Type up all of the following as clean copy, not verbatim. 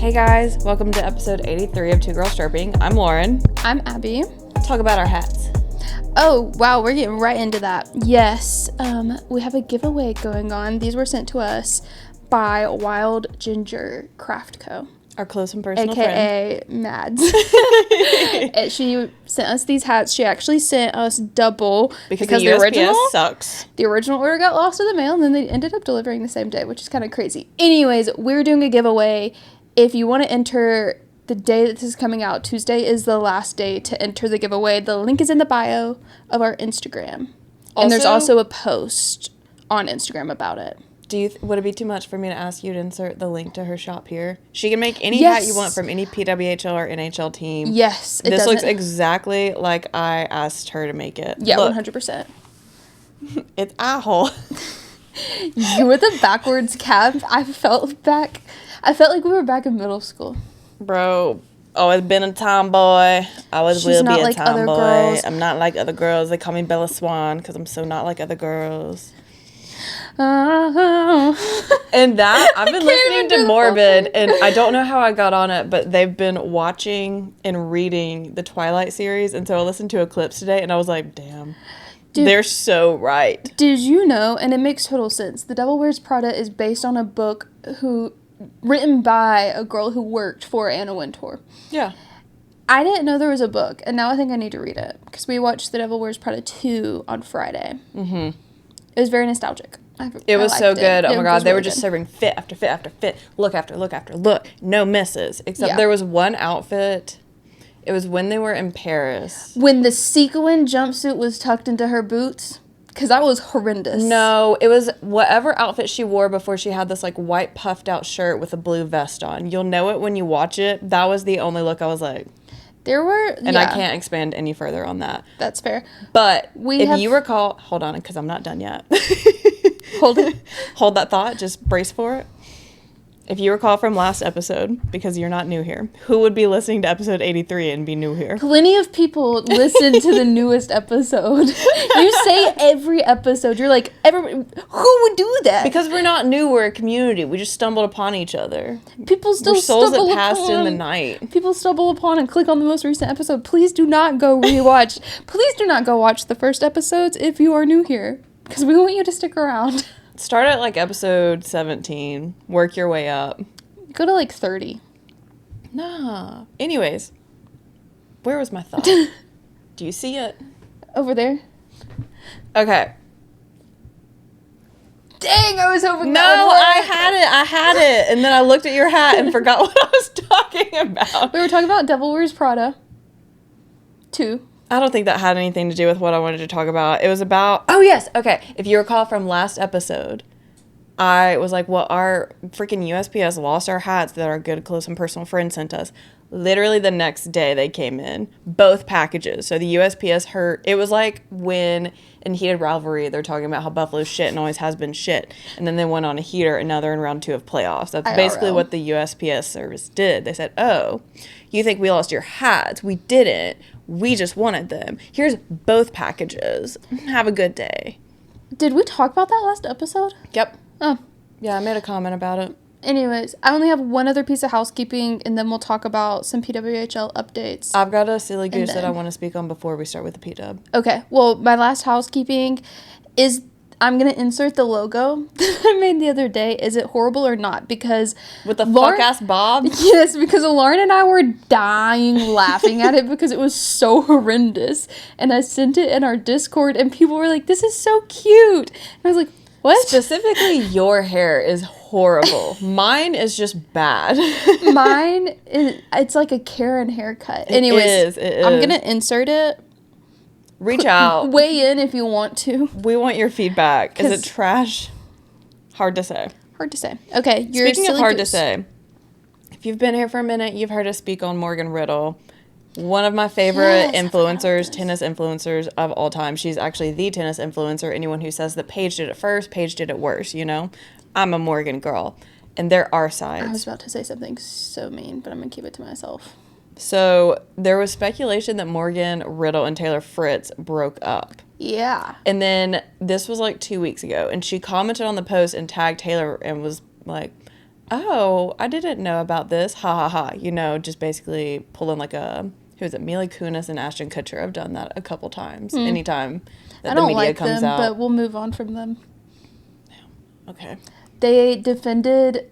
Hey guys, welcome to episode 83 of Two Girls Chirping. I'm Lauren. I'm Abby. Talk about our hats. Oh, wow, we're getting right into that. Yes, we have a giveaway going on. These were sent to us by Wild Ginger Craft Co. Our close and personal AKA friend. Mads. She sent us these hats. She actually sent us double because the USPS sucks. The original order got lost in the mail, and then they ended up delivering the same day, which is kind of crazy. Anyways, we're doing a giveaway. If you want to enter the day that this is coming out, Tuesday is the last day to enter the giveaway. The link is in the bio of our Instagram. And there's also a post on Instagram about it. Would it be too much for me to ask you to insert the link to her shop here? She can make any hat you want from any PWHL or NHL team. Yes, This looks exactly like I asked her to make it. Yeah, Look. 100%. It's a-hole. You with a backwards cap, I felt like we were back in middle school. Bro, always been a tomboy. Always will be a tomboy. I'm not like other girls. They call me Bella Swan because I'm so not like other girls. And that, I've been listening to Morbid, and I don't know how I got on it, but they've been watching and reading the Twilight series, and so I listened to a clip today, and I was like, damn, dude, they're so right. Did you know, and it makes total sense, The Devil Wears Prada is based on a book written by a girl who worked for Anna Wintour. Yeah. I didn't know there was a book, and now I think I need to read it, because we watched The Devil Wears Prada 2 on Friday. Mm-hmm. It was very nostalgic. It was so good. Oh my God, they were just serving fit after fit after fit, look after look after look, no misses. Except there was one outfit. It was when they were in Paris. When the sequin jumpsuit was tucked into her boots, because that was horrendous. No, it was whatever outfit she wore before she had this like white puffed out shirt with a blue vest on. You'll know it when you watch it. That was the only look I was like. There were, and I can't expand any further on that. That's fair. But if you recall, hold on, because I'm not done yet. Hold it. Hold that thought. Just brace for it. If you recall from last episode, because you're not new here, who would be listening to episode 83 and be new here? Plenty of people listen to the newest episode. You say every episode. You're like, who would do that? Because we're not new. We're a community. We just stumbled upon each other. People still we're souls that passed in the night. People stumble upon and click on the most recent episode. Please do not go rewatch. Please do not go watch the first episodes if you are new here. Because we want you to stick around. Start at like episode 17. Work your way up. Go to like 30. Nah. Anyways, where was my thought? Do you see it? Over there. Okay. Dang, I was hoping I had it. And then I looked at your hat and forgot what I was talking about. We were talking about Devil Wears Prada 2. I don't think that had anything to do with what I wanted to talk about. It was about... Oh, yes. Okay. If you recall from last episode, I was like, well, our freaking USPS lost our hats that our good, close, and personal friend sent us. Literally the next day they came in. Both packages. So the USPS heard... It was like when in Heated Rivalry, they're talking about how Buffalo's shit and always has been shit. And then they went on a heater, and now they're in round 2 of playoffs. That's basically what the USPS service did. They said, oh, you think we lost your hats? We didn't. We just wanted them. Here's both packages. Have a good day. Did we talk about that last episode? Yep. Oh. Yeah, I made a comment about it. Anyways, I only have one other piece of housekeeping, and then we'll talk about some PWHL updates. I've got a silly goose that I want to speak on before we start with the PW. Okay. Well, my last housekeeping is... I'm going to insert the logo that I made the other day. Is it horrible or not? Because... With the fuck-ass Bob? Yes, because Lauren and I were dying laughing at it because it was so horrendous. And I sent it in our Discord, and people were like, this is so cute. And I was like, what? Specifically, your hair is horrible. Mine is just bad. Mine, it's like a Karen haircut. Anyways, it is. I'm going to insert it. Reach out. Weigh in if you want to. We want your feedback. Is it trash? Hard to say. Hard to say. Okay. Speaking of hard to say, if you've been here for a minute, you've heard us speak on Morgan Riddle, one of my favorite tennis influencers of all time. She's actually the tennis influencer. Anyone who says that Paige did it first, Paige did it worse, you know? I'm a Morgan girl. And there are sides. I was about to say something so mean, but I'm going to keep it to myself. So there was speculation that Morgan Riddle and Taylor Fritz broke up. Yeah. And then this was like 2 weeks ago, and she commented on the post and tagged Taylor and was like, Oh, I didn't know about this. Ha ha ha. You know, just basically pulling like a, who is it? Mila Kunis and Ashton Kutcher have done that a couple times. Anytime that the media comes out. But we'll move on from them. Okay. They defended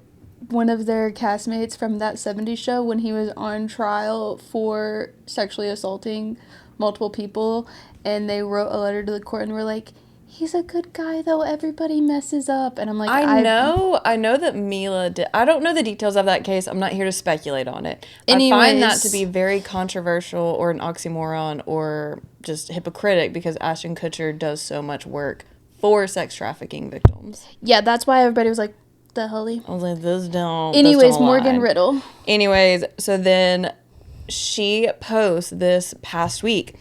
one of their castmates from That 70s Show when he was on trial for sexually assaulting multiple people, and they wrote a letter to the court and were like, he's a good guy though, everybody messes up. And I'm like, I know that Mila did. I don't know the details of that case. I'm not here to speculate on it. Anyways, I find that to be very controversial or an oxymoron or just hypocritic because Ashton Kutcher does so much work for sex trafficking victims. Yeah, that's why everybody was like, the helly. I was like, this don't. Anyways, don't Morgan Riddle. Anyways, so then she posts this past week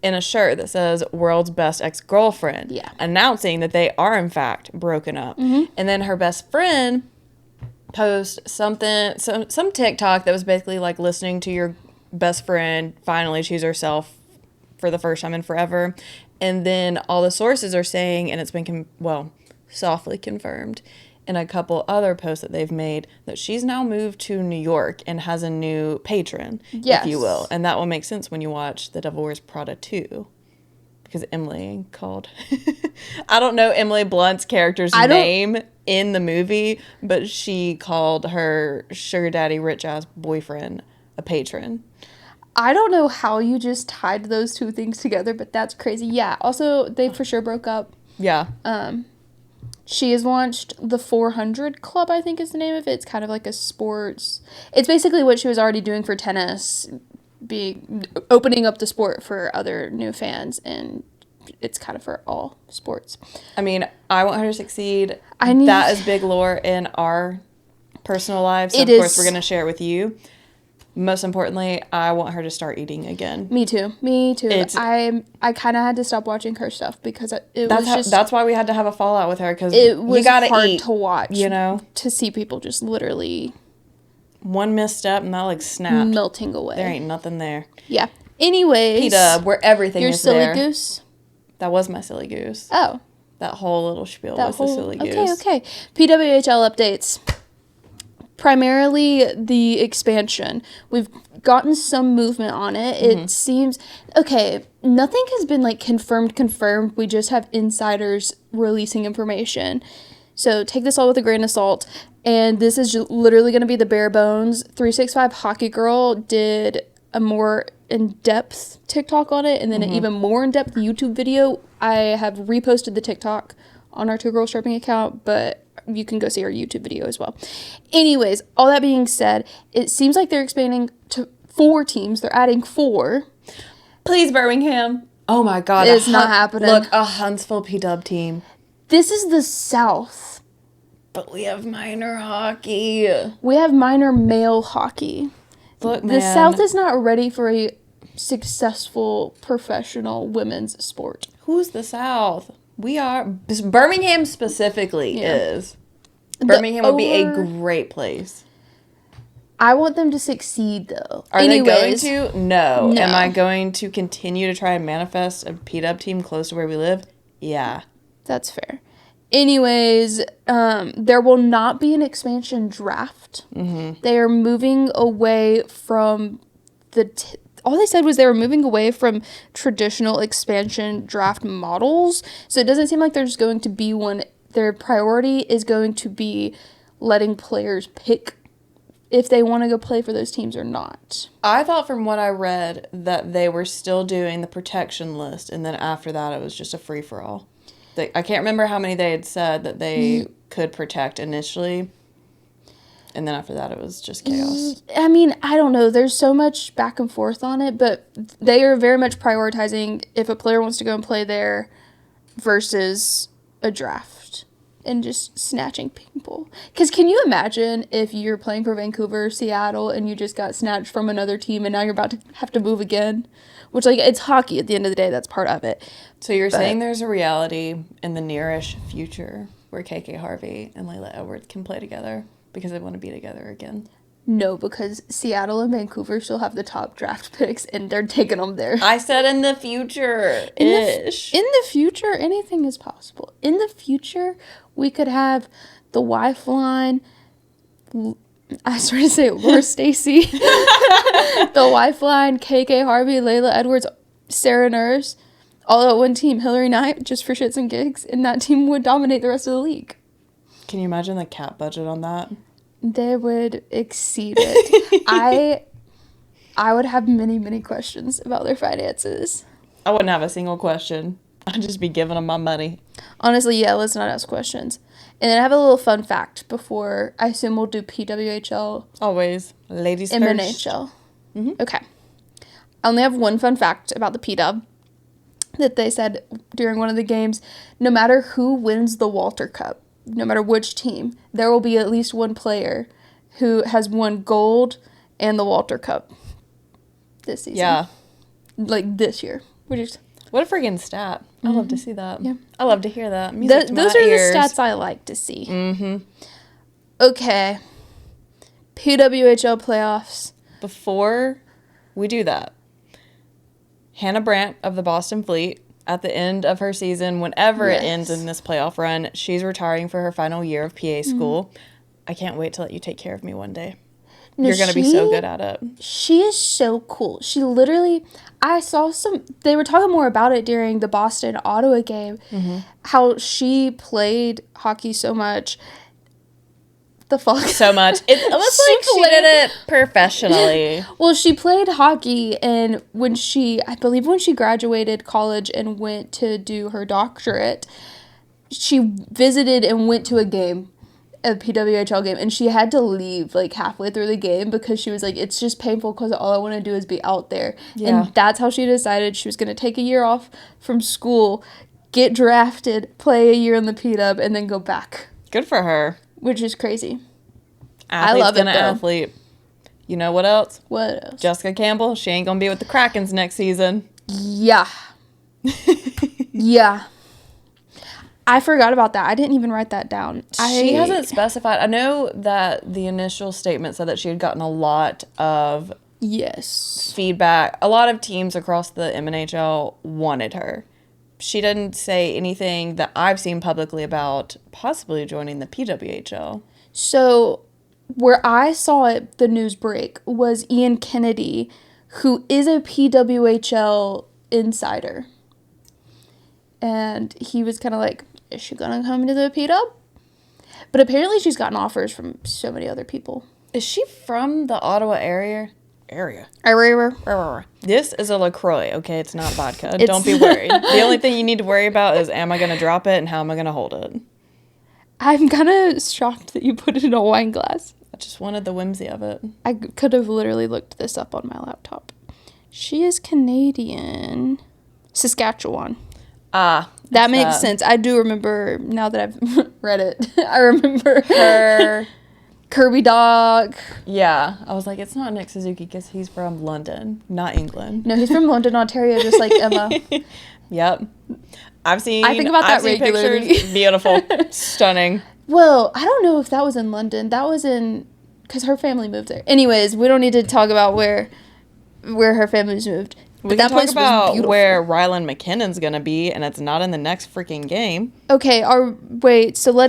in a shirt that says "World's Best Ex-Girlfriend," announcing that they are in fact broken up. And then her best friend posts something, some TikTok that was basically like listening to your best friend finally choose herself for the first time in forever. And then all the sources are saying, and it's been softly confirmed in a couple other posts that they've made, that she's now moved to New York and has a new patron, if you will. And that will make sense when you watch The Devil Wears Prada 2. Because Emily called... I don't know Emily Blunt's character's name in the movie, but she called her sugar daddy rich-ass boyfriend a patron. I don't know how you just tied those two things together, but that's crazy. Yeah, also, they for sure broke up. Yeah. She has launched the 400 Club, I think is the name of it. It's kind of like a sports... It's basically what she was already doing for tennis, opening up the sport for other new fans, and it's kind of for all sports. I mean, I want her to succeed. That is big lore in our personal lives. So of course, we're going to share it with you. Most importantly, I want her to start eating again. Me too. I kind of had to stop watching her stuff because that's why we had to have a fallout with her, because it was you gotta hard eat, to watch. You know, to see people just literally one misstep and that like snapped, melting away. There ain't nothing there. Yeah. Anyways, P-Dub, where everything is there. Your silly goose. That was my silly goose. Oh. That whole little spiel was the silly goose. Okay. PWHL updates. Primarily the expansion. We've gotten some movement on it. It seems... Okay, nothing has been, like, confirmed. We just have insiders releasing information. So take this all with a grain of salt. And this is literally going to be the bare bones. 365 Hockey Girl did a more in-depth TikTok on it, and then an even more in-depth YouTube video. I have reposted the TikTok on our Two Girls Stripping account, but you can go see our YouTube video as well. Anyways, all that being said, it seems like they're expanding to 4 teams. They're adding 4. Please, Birmingham. Oh my God. It's not happening. Look, a Huntsville P-Dub team. This is the South. But we have minor hockey. We have minor male hockey. Look, man. The South is not ready for a successful professional women's sport. Who's the South? We are. Birmingham specifically is. Birmingham would be a great place. I want them to succeed, though. Are they going to? No. Am I going to continue to try and manifest a P-Dub team close to where we live? Yeah. That's fair. Anyways, there will not be an expansion draft. They are moving away from all they said was they were moving away from traditional expansion draft models. So it doesn't seem like there's going to be one. Their priority is going to be letting players pick if they want to go play for those teams or not. I thought from what I read that they were still doing the protection list, and then after that it was just a free-for-all. I can't remember how many they had said that they could protect initially. And then after that, it was just chaos. I mean, I don't know. There's so much back and forth on it, but they are very much prioritizing if a player wants to go and play there versus a draft and just snatching people. Because can you imagine if you're playing for Vancouver, Seattle, and you just got snatched from another team and now you're about to have to move again? Which, like, it's hockey at the end of the day. That's part of it. So you're saying there's a reality in the nearish future where KK Harvey and Layla Edwards can play together because they want to be together again? No, because Seattle and Vancouver still have the top draft picks, and they're taking them there. I said in the future-ish. In the future, anything is possible. In the future, we could have the wife line I started to say Laura Stacy, the Lifeline, KK Harvey, Layla Edwards, Sarah Nurse, all at one team. Hillary Knight, just for shits and gigs, and that team would dominate the rest of the league. Can you imagine the cap budget on that? They would exceed it. I would have many, many questions about their finances. I wouldn't have a single question. I'd just be giving them my money. Honestly, yeah, let's not ask questions. And then I have a little fun fact before I assume we'll do PWHL. Always. Ladies first. MNHL. Mm-hmm. Okay. I only have one fun fact about the PW that they said during one of the games. No matter who wins the Walter Cup, no matter which team, there will be at least one player who has won gold and the Walter Cup this season. Yeah. Like this year. Which is... What a freaking stat. I love to see that. Yeah. I love to hear that. Those are ears. The stats I like to see. Mm-hmm. Okay. PWHL playoffs. Before we do that, Hannah Brandt of the Boston Fleet, at the end of her season, whenever it ends in this playoff run, she's retiring for her final year of PA school. I can't wait to let you take care of me one day. No, you're going to be so good at it. She is so cool. She literally, they were talking more about it during the Boston-Ottawa game, how she played hockey so much. The fuck? So much. It looks like she did it professionally. Well, she played hockey, and I believe when she graduated college and went to do her doctorate, she visited and went to a PWHL game, and she had to leave like halfway through the game because she was like, it's just painful because all I want to do is be out there. Yeah. And that's how she decided she was going to take a year off from school, get drafted, play a year in the PW, and then go back. Good for her. Which is crazy. I love it, though. Athlete. You know what else? What else? Jessica Campbell. She ain't going to be with the Krakens next season. Yeah. Yeah. I forgot about that. I didn't even write that down. She hasn't specified. I know that the initial statement said that she had gotten a lot of feedback. A lot of teams across the MNHL wanted her. She didn't say anything that I've seen publicly about possibly joining the PWHL. So where I saw it, the news break, was Ian Kennedy, who is a PWHL insider. And he was kind of like, is she going to come into the PW? But apparently she's gotten offers from so many other people. Is she from the Ottawa area? This is a LaCroix, okay? It's not vodka. Don't be worried. The only thing you need to worry about is, am I going to drop it and how am I going to hold it? I'm kind of shocked that you put it in a wine glass. I just wanted the whimsy of it. I could have literally looked this up on my laptop. She is Canadian. Saskatchewan. That makes sense. I do remember, now that I've read it, I remember her. Kirby Doc. Yeah. I was like, it's not Nick Suzuki because he's from London, not England. No, he's from London, Ontario, just like Emma. Yep. I think about that regularly. Pictures. Beautiful. Stunning. Well, I don't know if that was in London. That was because her family moved there. Anyways, we don't need to talk about where her family's moved. We can talk about where Rylan McKinnon's going to be, and it's not in the next freaking game. Okay, so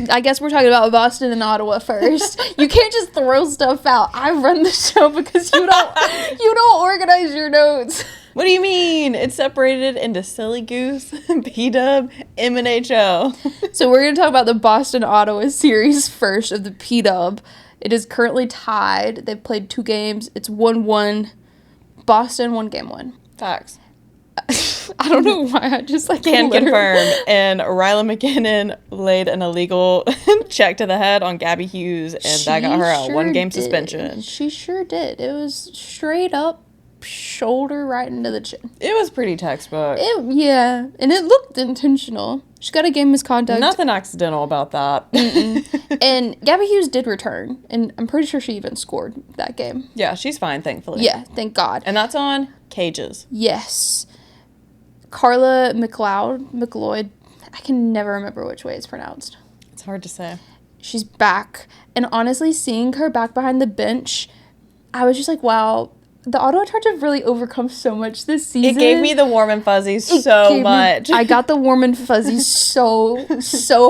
I guess we're talking about Boston and Ottawa first. You can't just throw stuff out. I run the show because you don't organize your notes. What do you mean? It's separated into Silly Goose, PW, MNHL. So we're going to talk about the Boston-Ottawa series first of the PW. It is currently tied. They've played 2 games. It's 1-1. Boston won game 1. Facts. I don't know why I just can confirm. And Rylan McKinnon laid an illegal check to the head on Gabby Hughes, and that got her a 1-game suspension. She sure did. It was straight up shoulder right into the chin. It was pretty textbook. Yeah, and it looked intentional. She got a game misconduct. Nothing accidental about that. And Gabby Hughes did return, and I'm pretty sure she even scored that game. Yeah, she's fine, thankfully. Yeah, thank God. And that's on Cages. Yes. Carla McLeod, I can never remember which way it's pronounced. It's hard to say. She's back. And honestly, seeing her back behind the bench, I was just like, wow, the Ottawa Charge have really overcome so much this season. It gave me the warm and fuzzies so much. I got the warm and fuzzies so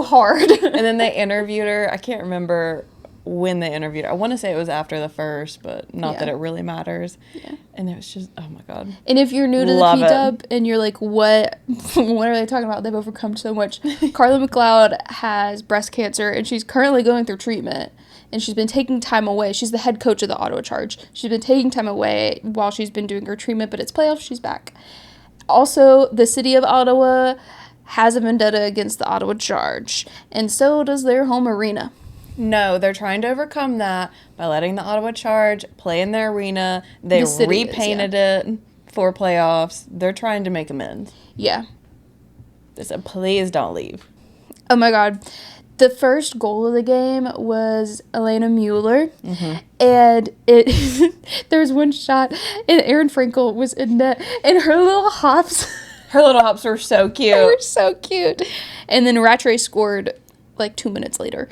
hard. And then they interviewed her. I can't remember when they interviewed her. I want to say it was after the first, but not that it really matters. Yeah. And it was just, oh my God. And if you're new to the P-Dub and you're like, what are they talking about? They've overcome so much. Carla McLeod has breast cancer, and she's currently going through treatment. And she's been taking time away. She's the head coach of the Ottawa Charge. She's been taking time away while she's been doing her treatment, but it's playoffs. She's back. Also, the city of Ottawa has a vendetta against the Ottawa Charge, and so does their home arena. No, they're trying to overcome that by letting the Ottawa Charge play in their arena. They repainted it for playoffs. They're trying to make amends. Yeah. They said, please don't leave. Oh my God. The first goal of the game was Elena Mueller, and there was one shot, and Erin Frankel was in net, and her little hops. Her little hops were so cute. They were so cute. And then Rattray scored like 2 minutes later,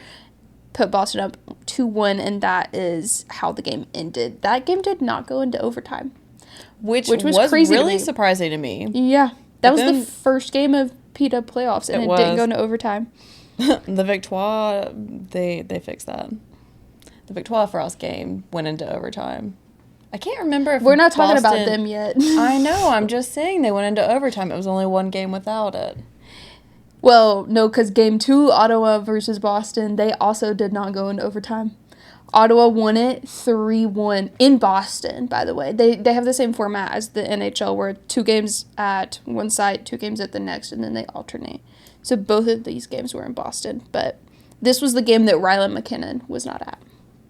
put Boston up 2-1, and that is how the game ended. That game did not go into overtime, which was crazy really surprising to me. Yeah, that was the first game of PWHL playoffs, and it didn't go into overtime. The Victoire, they fixed that. The Victoire Frost game went into overtime. I can't remember if we're not talking about them yet. I know. I'm just saying they went into overtime. It was only one game without it. Well, no, because Game 2, Ottawa versus Boston, they also did not go into overtime. Ottawa won it 3-1 in Boston, by the way. They have the same format as the NHL, where 2 games at one site, 2 games at the next, and then they alternate. So both of these games were in Boston, but this was the game that Rylan McKinnon was not at.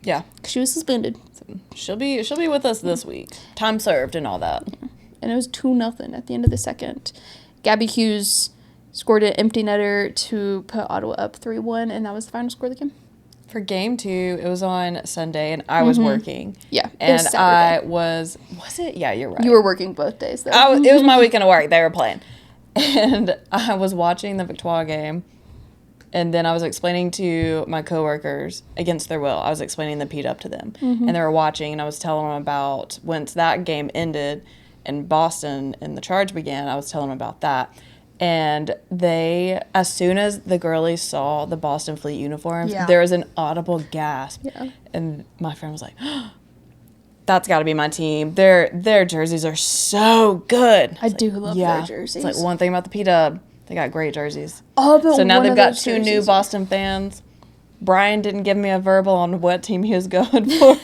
Yeah. She was suspended. So she'll be with us this week. Time served and all that. Yeah. And it was 2-0 at the end of the second. Gabby Hughes scored an empty netter to put Ottawa up 3-1, and that was the final score of the game. For Game 2, it was on Sunday, and I was working. Yeah, and I was it? Yeah, you're right. You were working both days, though. It was my weekend of work. They were playing. And I was watching the Victoire game, and then I was explaining to my coworkers, against their will, I was explaining the P-Dub to them. And they were watching, and I was telling them about, once that game ended and Boston and the Charge began, I was telling them about that. And they, as soon as the girlies saw the Boston Fleet uniforms, there was an audible gasp. Yeah. And my friend was like, oh, that's got to be my team. Their jerseys are so good. I do love their jerseys. It's like one thing about the P-Dub, they got great jerseys. Oh, but so now they've got 2 new Boston fans. Brian didn't give me a verbal on what team he was going for.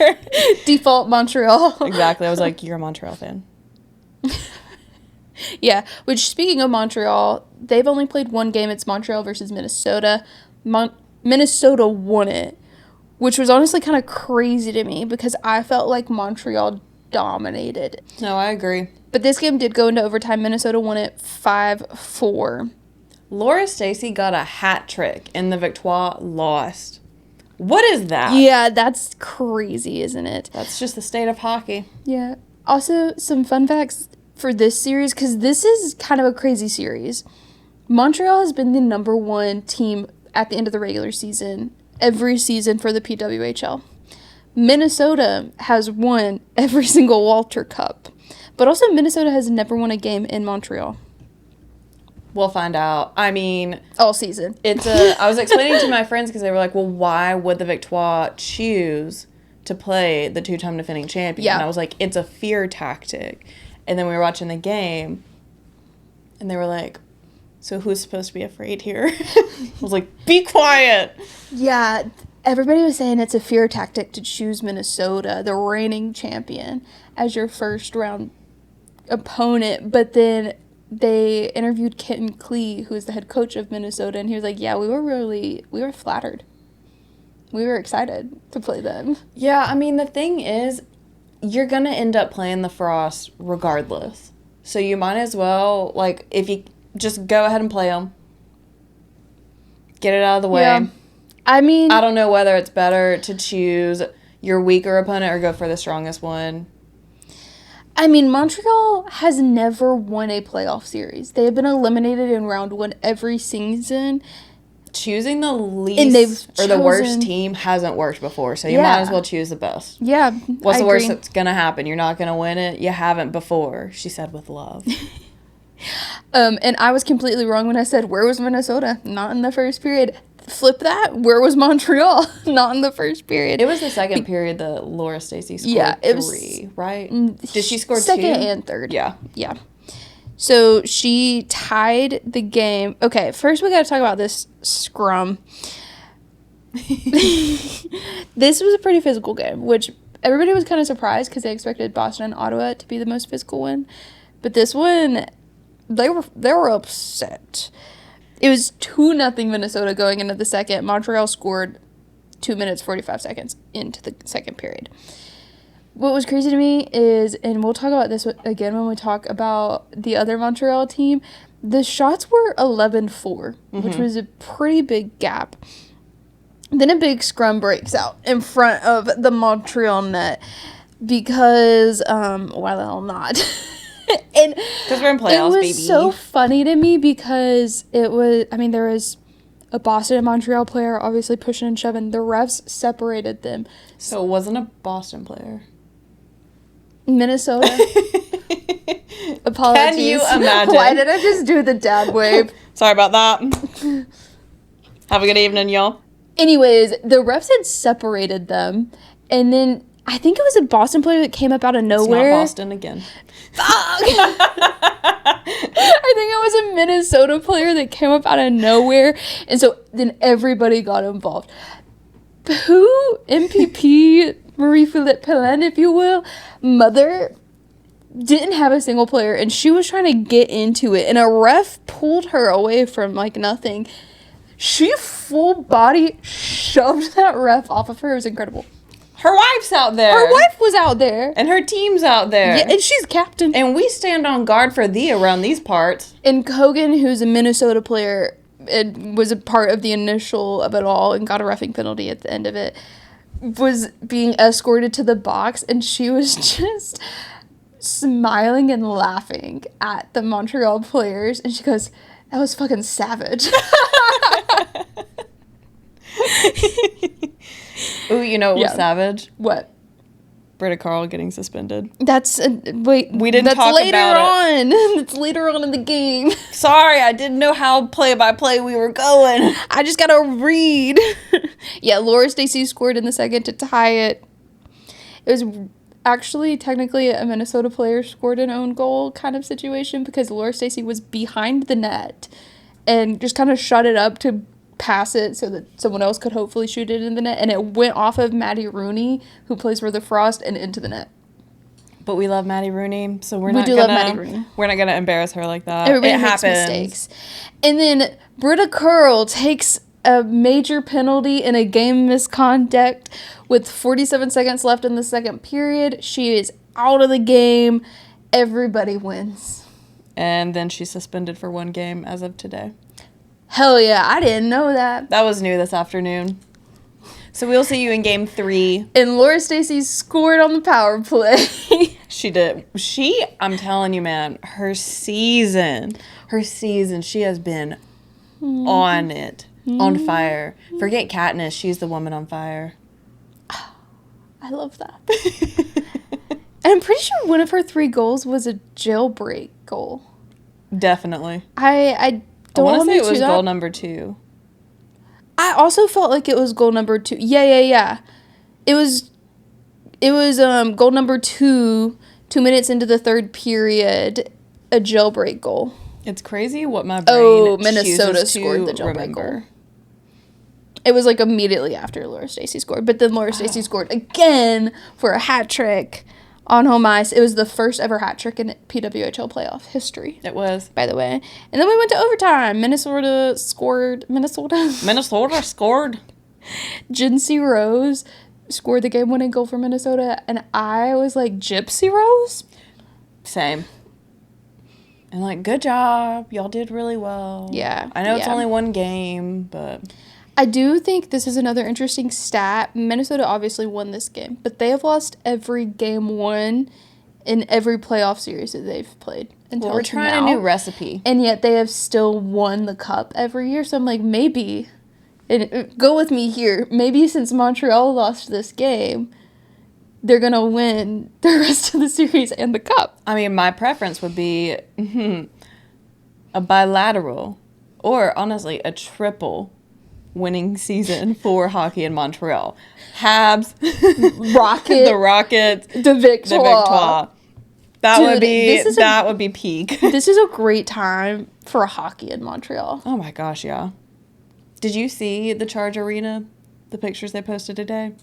Default Montreal. Exactly. I was like, you're a Montreal fan. Yeah, which, speaking of Montreal, they've only played 1 game. It's Montreal versus Minnesota. Minnesota won it, which was honestly kind of crazy to me because I felt like Montreal dominated. No, I agree. But this game did go into overtime. Minnesota won it 5-4. Laura Stacey got a hat trick and the Victoire lost. What is that? Yeah, that's crazy, isn't it? That's just the state of hockey. Yeah. Also, some fun facts for this series, because this is kind of a crazy series. Montreal has been the number 1 team at the end of the regular season every season for the PWHL. Minnesota has won every single Walter Cup, but also Minnesota has never won a game in Montreal. We'll find out. I mean, all season. I was explaining to my friends because they were like, well, why would the Victoire choose to play the 2-time defending champion? Yeah. And I was like, it's a fear tactic. And then we were watching the game, and they were like, so who's supposed to be afraid here? I was like, be quiet. Yeah, everybody was saying it's a fear tactic to choose Minnesota, the reigning champion, as your first-round opponent. But then they interviewed Kenton Klee, who is the head coach of Minnesota, and he was like, yeah, we were flattered. We were excited to play them. Yeah, I mean, the thing is, you're going to end up playing the Frost regardless. So you might as well, like, if you just go ahead and play them. Get it out of the way. Yeah. I mean, I don't know whether it's better to choose your weaker opponent or go for the strongest one. I mean, Montreal has never won a playoff series. They have been eliminated in round 1 every season. Choosing the least or the worst team hasn't worked before, so you might as well choose the best. Yeah, what's the worst that's going to happen? You're not going to win it. You haven't before, she said with love. And I was completely wrong when I said, where was Minnesota? Not in the first period. flip that. Where was Montreal? Not in the first period. It was the second period that Laura Stacey scored it 3, right? Did she score second 2? and third? Yeah. Yeah. So she tied the game. Okay, first we got to talk about this scrum. This was a pretty physical game, which everybody was kind of surprised because they expected Boston and Ottawa to be the most physical win. But this one, they were upset. It was 2-0 Minnesota going into the second. Montreal scored 2 minutes, 45 seconds into the second period. What was crazy to me is, and we'll talk about this again when we talk about the other Montreal team, the shots were 11-4, which was a pretty big gap. Then a big scrum breaks out in front of the Montreal net because, why the hell not? And because we're in playoffs, baby. It was so funny to me because there was a Boston and Montreal player obviously pushing and shoving. The refs separated them. So it wasn't a Boston player. Minnesota. Apologies. Can you imagine? Why did I just do the dad wave? Sorry about that. Have a good evening, y'all. Anyways, the refs had separated them, and then I think it was a Boston player that came up out of nowhere. It's not Boston again. Fuck! I think it was a Minnesota player that came up out of nowhere, and so then everybody got involved. Who, MPP, Marie-Philippe Pelin, if you will, mother, didn't have a single player, and she was trying to get into it, and a ref pulled her away from, nothing. She full body shoved that ref off of her. It was incredible. Her wife's out there. Her wife was out there. And her team's out there. Yeah, and she's captain. And we stand on guard for thee around these parts. And Kogan, who's a Minnesota player, was a part of the initial of it all and got a reffing penalty at the end of it, was being escorted to the box, and she was just smiling and laughing at the Montreal players, and she goes, "That was fucking savage." Ooh, you know what was savage? What? Britta Carl getting suspended. That's wait. We didn't talk later about on. That's later on in the game. Sorry, I didn't know how play-by-play we were going. I just gotta read. Yeah, Laura Stacey scored in the second to tie it. It was actually technically a Minnesota player scored an own goal kind of situation because Laura Stacey was behind the net and just kind of shut it up to pass it so that someone else could hopefully shoot it in the net, and it went off of Maddie Rooney, who plays for the Frost, and into the net. But we love Maddie Rooney, so we're not love Maddie Rooney. We're not gonna embarrass her like that. Everybody makes mistakes. And then Britta Curl takes a major penalty in a game misconduct with 47 seconds left in the second period. She is out of the game. Everybody wins. And then she's suspended for 1 game as of today. Hell yeah, I didn't know that. That was new this afternoon. So we'll see you in game 3. And Laura Stacey scored on the power play. She did. I'm telling you, man, her season, she has been on it, on fire. Forget Katniss, she's the woman on fire. I love that. And I'm pretty sure one of her 3 goals was a jailbreak goal. Definitely. I I want to say it was goal number 2. I also felt like it was goal number 2. Yeah. It was goal number 2, 2 minutes into the third period, a jailbreak goal. It's crazy what my brain Minnesota scored the jailbreak goal. It was immediately after Laura Stacey scored, but then Laura Stacey scored again for a hat trick on home ice. It was the first ever hat trick in PWHL playoff history. It was. By the way. And then we went to overtime. Minnesota scored. Minnesota scored. Gypsy Rose scored the game-winning goal for Minnesota, and I was like, Gypsy Rose? Same. And good job. Y'all did really well. Yeah. I know it's only 1 game, but I do think this is another interesting stat. Minnesota obviously won this game, but they have lost every game won in every playoff series that they've played until we're trying a new recipe. And yet they have still won the cup every year. So I'm like, maybe, and go with me here, maybe since Montreal lost this game, they're going to win the rest of the series and the cup. I mean, my preference would be a bilateral or, honestly, a triple winning season for hockey in Montreal. Habs, Rocket, the Rockets, the Victoire. That Dude, would be peak. This is a great time for hockey in Montreal. Oh my gosh, yeah. Did you see the Charge Arena? The pictures they posted today?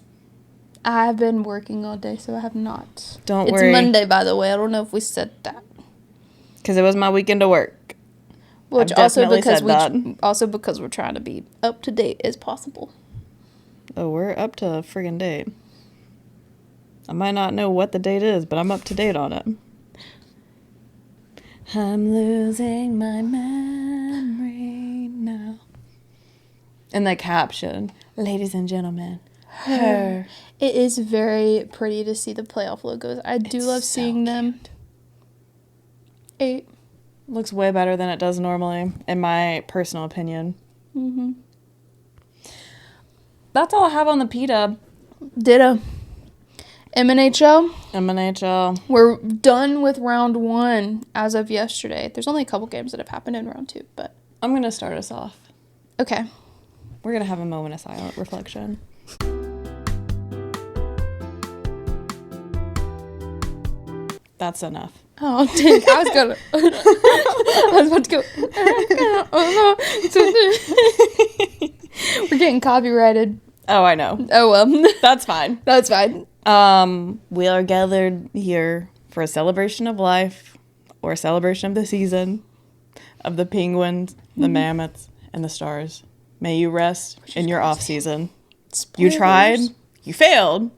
I've been working all day, so I have not. Don't worry. It's Monday, by the way. I don't know if we said that. Because it was my weekend to work. Which also because we're trying to be up to date as possible. Oh, we're up to friggin' date. I might not know what the date is, but I'm up to date on it. I'm losing my memory now. And the caption, ladies and gentlemen, her. It is very pretty to see the playoff logos. I do love seeing them. 8. Looks way better than it does normally, in my personal opinion. Mm-hmm. That's all I have on the PW. Ditto. MNHL. MNHL. We're done with round 1 as of yesterday. There's only a couple games that have happened in round 2, but... I'm going to start us off. Okay. We're going to have a moment of silent reflection. That's enough. Oh, dang. I was about to go. We're getting copyrighted. Oh, I know. Oh, well. That's fine. That's fine. We are gathered here for a celebration of life or a celebration of the season of the Penguins, the Mammoths, and the Stars. May you rest in your off season. You tried. You failed.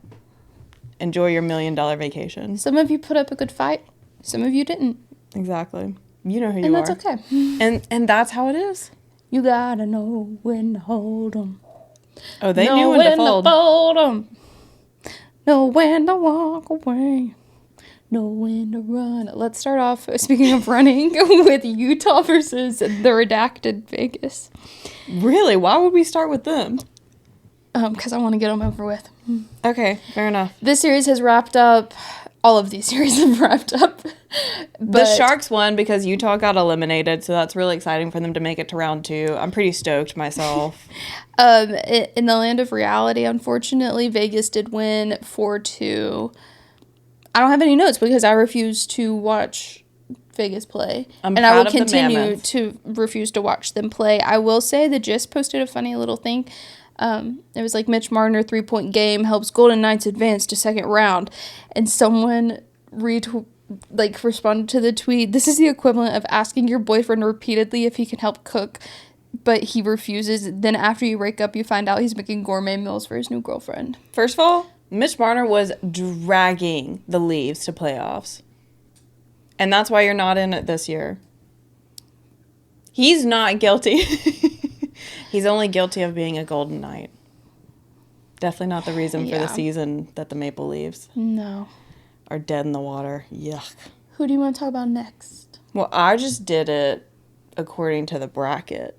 Enjoy your $1 million vacation. Some of you put up a good fight. Some of you didn't. Exactly. You know who you are. And that's okay. And that's how it is. You gotta know when to hold 'em. Oh, they knew when to fold 'em. Know when to walk away. Know when to run. Let's start off, speaking of running, with Utah versus the redacted Vegas. Really? Why would we start with them? Because I want to get them over with. Okay, fair enough. This series has wrapped up. All of these series have wrapped up. The Sharks won because Utah got eliminated, so that's really exciting for them to make it to round 2. I'm pretty stoked myself. In the land of reality, unfortunately, Vegas did win 4-2. I don't have any notes because I refuse to watch Vegas play. And I will continue to refuse to watch them play. I will say the Gist posted a funny little thing. It was like Mitch Marner 3-point game helps Golden Knights advance to second round, and someone responded to the tweet. This is the equivalent of asking your boyfriend repeatedly if he can help cook, but he refuses. Then after you break up, you find out he's making gourmet meals for his new girlfriend. First of all, Mitch Marner was dragging the Leafs to playoffs, and that's why you're not in it this year. He's not guilty. He's only guilty of being a Golden Knight. Definitely not the reason for the season that the Maple Leafs are dead in the water. Yuck. Who do you want to talk about next? Well, I just did it according to the bracket.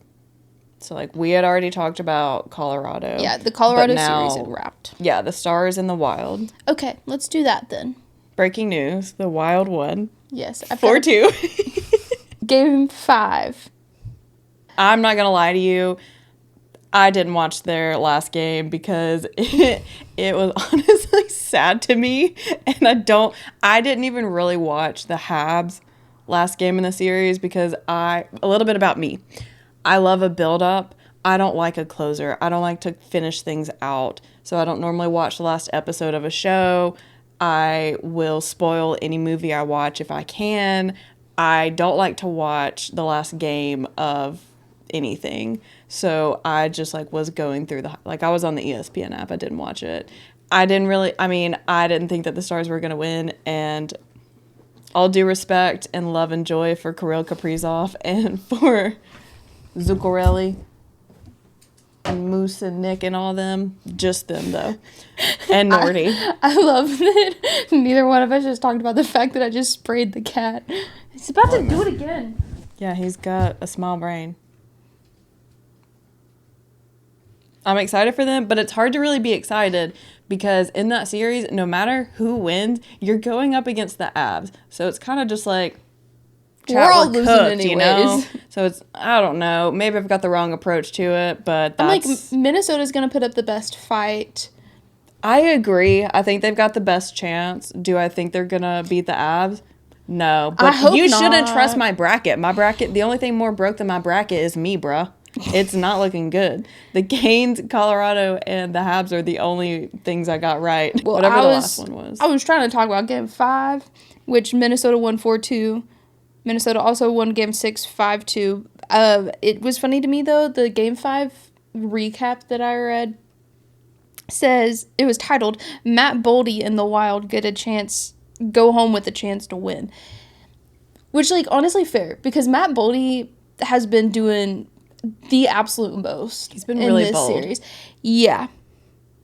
So, we had already talked about Colorado. Yeah, the Colorado series had wrapped. Yeah, the Stars and the Wild. Okay, let's do that then. Breaking news, the Wild won. Yes. 4-2. Game 5. I'm not going to lie to you. I didn't watch their last game because it was honestly sad to me. And I didn't even really watch the Habs last game in the series because a little bit about me. I love a build-up. I don't like a closer. I don't like to finish things out. So I don't normally watch the last episode of a show. I will spoil any movie I watch if I can. I don't like to watch the last game of anything. So I just was going through I was on the ESPN app. I didn't watch it. I didn't think that the Stars were going to win, and all due respect and love and joy for Kirill Kaprizov and for Zuccarelli and Moose and Nick and all them. Just them, though. And Nordy. I love that neither one of us just talked about the fact that I just sprayed the cat. He's about to do it again. Yeah, he's got a small brain. I'm excited for them, but it's hard to really be excited because in that series, no matter who wins, you're going up against the Avs. So it's kind of just We're all losing cooked, anyways. You know? So it's, I don't know. Maybe I've got the wrong approach to it, but that's... I'm like, Minnesota's going to put up the best fight. I agree. I think they've got the best chance. Do I think they're going to beat the Avs? No. But I hope you not. shouldn't trust my bracket. My bracket, the only thing more broke than my bracket is me, bruh. It's not looking good. The Canes, Colorado, and the Habs are the only things I got right. Well, whatever the last one was. I was trying to talk about Game 5, which Minnesota won 4-2. Minnesota also won Game 6 5-2. It was funny to me, though, the Game 5 recap that I read says, it was titled, Matt Boldy and the Wild go home with a chance to win. Which, like, honestly fair, because Matt Boldy has been doing the absolute most. He's been really bold. Series. Yeah.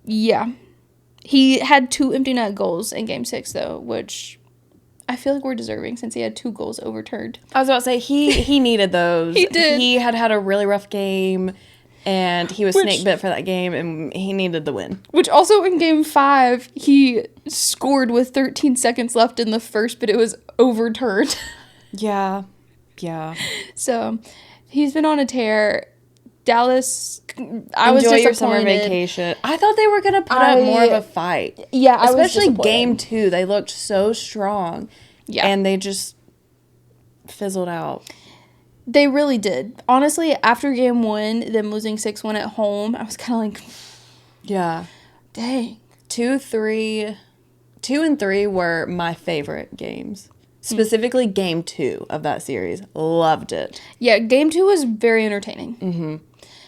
He had 2 empty net goals in Game 6, though, which... I feel like we're deserving since he had 2 goals overturned. I was about to say, he needed those. He did. He had a really rough game, and he was snake bit for that game, and he needed the win. Which also in Game 5, he scored with 13 seconds left in the first, but it was overturned. Yeah. So, he's been on a tear. Dallas, I was disappointed. Enjoy your summer vacation. I thought they were going to put up more of a fight. Yeah, I was especially Game 2. They looked so strong. Yeah. And they just fizzled out. They really did. Honestly, after Game 1, them losing 6-1 at home, I was kind of like... Yeah. Dang. 2 and 3 were my favorite games. Specifically Game 2 of that series. Loved it. Yeah, Game 2 was very entertaining. Mm-hmm.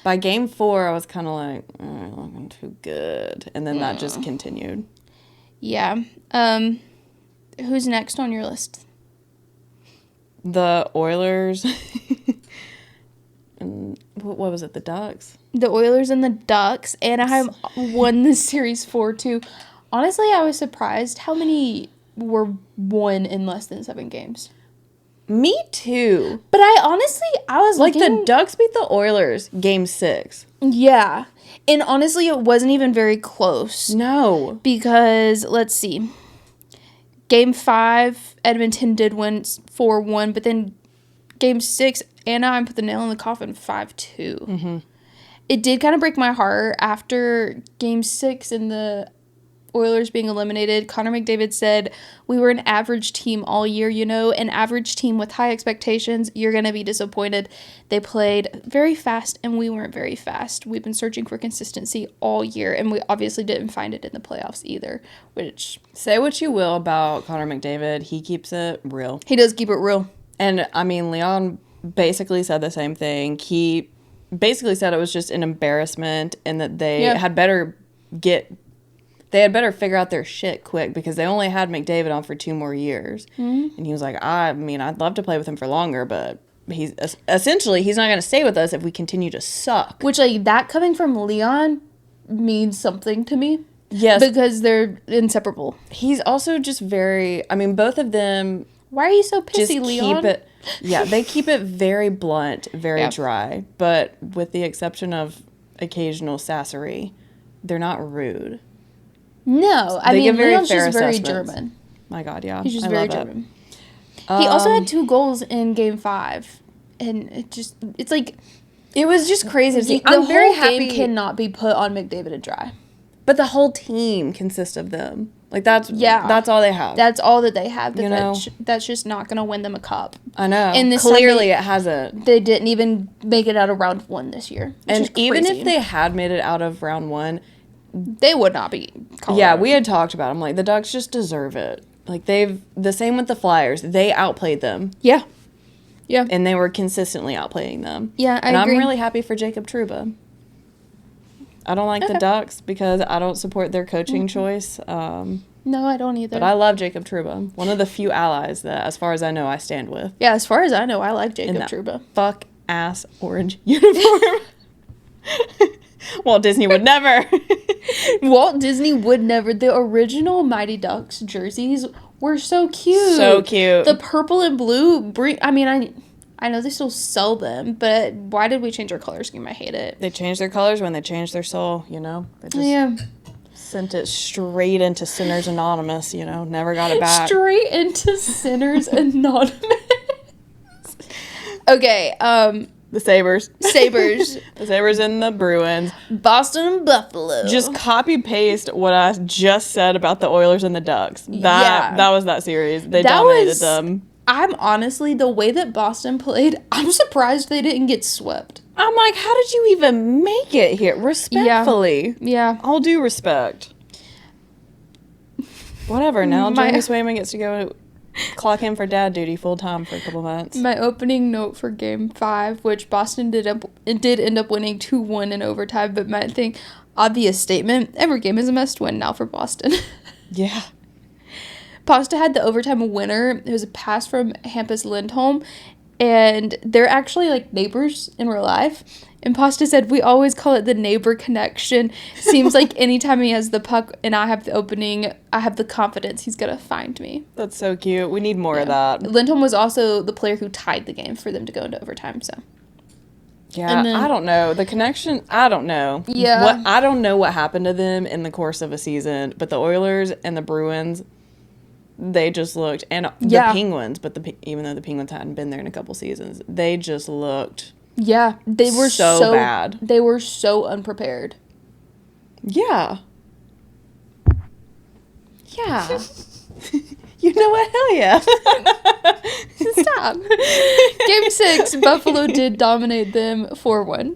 By Game 4, I was kind of like, looking too good. And then that just continued. Yeah. Who's next on your list? The Oilers. And what was it? The Ducks? The Oilers and the Ducks. Anaheim won this series 4-2. Honestly, I was surprised how many were won in less than 7 games. Me too. But I was like, the Ducks beat the Oilers Game 6. Yeah. And honestly, it wasn't even very close. No. Because, let's see. Game 5, Edmonton did win 4-1. But then Game 6, Anaheim put the nail in the coffin 5-2. Mm-hmm. It did kind of break my heart after Game 6 and the Oilers being eliminated. Connor McDavid said, we were an average team all year, an average team with high expectations. You're going to be disappointed. They played very fast, and we weren't very fast. We've been searching for consistency all year, and we obviously didn't find it in the playoffs either, which... Say what you will about Connor McDavid. He keeps it real. He does keep it real. And, I mean, Leon basically said the same thing. He basically said it was just an embarrassment and that they had better figure out their shit quick because they only had McDavid on for 2 more years. Mm-hmm. And he was like, I mean, I'd love to play with him for longer, but he's not going to stay with us if we continue to suck. Which, like, that coming from Leon means something to me. Yes. Because they're inseparable. He's also just very, I mean, both of them. Why are you so pissy, Leon? They keep it very blunt, very dry. But with the exception of occasional sassery, they're not rude. No, I mean, Leon's just very German. My God, yeah. He's just very German. He also had 2 goals in Game 5. And it's like... It was just crazy. I'm very happy. The whole game cannot be put on McDavid and Dry. But the whole team consists of them. Like, that's all they have. That's all that they have. That's just not going to win them a cup. I know. And clearly it hasn't. They didn't even make it out of round 1 this year. And even if they had made it out of round 1... They would not be Colorado. Yeah, we had talked about them. Like, the Ducks just deserve it. Like, the same with the Flyers. They outplayed them. Yeah. And they were consistently outplaying them. Yeah, I agree. I'm really happy for Jacob Trouba. I don't like the Ducks because I don't support their coaching choice. No, I don't either. But I love Jacob Trouba. One of the few allies that, as far as I know, I stand with. Yeah, as far as I know, I like Jacob Trouba. Fuck-ass orange uniform. Walt Disney would never. Walt Disney would never. The original Mighty Ducks jerseys were so cute. So cute. The purple and blue. I know they still sell them, but why did we change our color scheme? I hate it. They changed their colors when they changed their soul, They just sent it straight into Sinners Anonymous, Never got it back. Straight into Sinners Anonymous. Okay, The Sabres. Sabres. The Sabres and the Bruins. Boston and Buffalo. Just copy-paste what I just said about the Oilers and the Ducks. That was that series. They dominated them. I'm honestly, the way that Boston played, I'm surprised they didn't get swept. I'm like, how did you even make it here? Respectfully. Yeah. All due respect. Whatever. Now Jeremy Swayman gets to go clock in for dad duty full time for a couple months. My opening note for Game 5, which Boston did end up winning 2-1 in overtime, but my thing, obvious statement, every game is a must-win now for Boston. Yeah. Pasta had the overtime winner. It was a pass from Hampus Lindholm, and they're actually like neighbors in real life. And Pasta said, "We always call it the neighbor connection. Seems like anytime he has the puck and I have the opening, I have the confidence he's gonna find me." That's so cute. We need more of that. Lindholm was also the player who tied the game for them to go into overtime. So. Yeah, I don't know. The connection, I don't know. Yeah. I don't know what happened to them in the course of a season, but the Oilers and the Bruins, they just looked, and the Penguins, but even though the Penguins hadn't been there in a couple seasons, they just looked they were so bad. They were so unprepared. Yeah. Yeah. You know what? Hell yeah. Stop. Game 6, Buffalo did dominate them 4-1.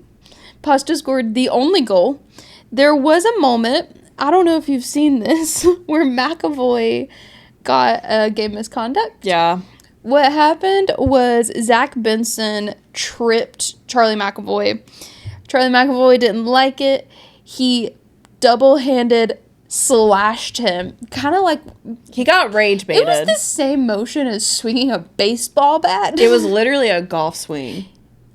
Pasta scored the only goal. There was a moment, I don't know if you've seen this, where McAvoy got a game misconduct. Yeah. What happened was Zach Benson tripped Charlie McAvoy. Charlie McAvoy didn't like it. He double-handed slashed him. Kind of like... He got rage baited. It was the same motion as swinging a baseball bat. It was literally a golf swing.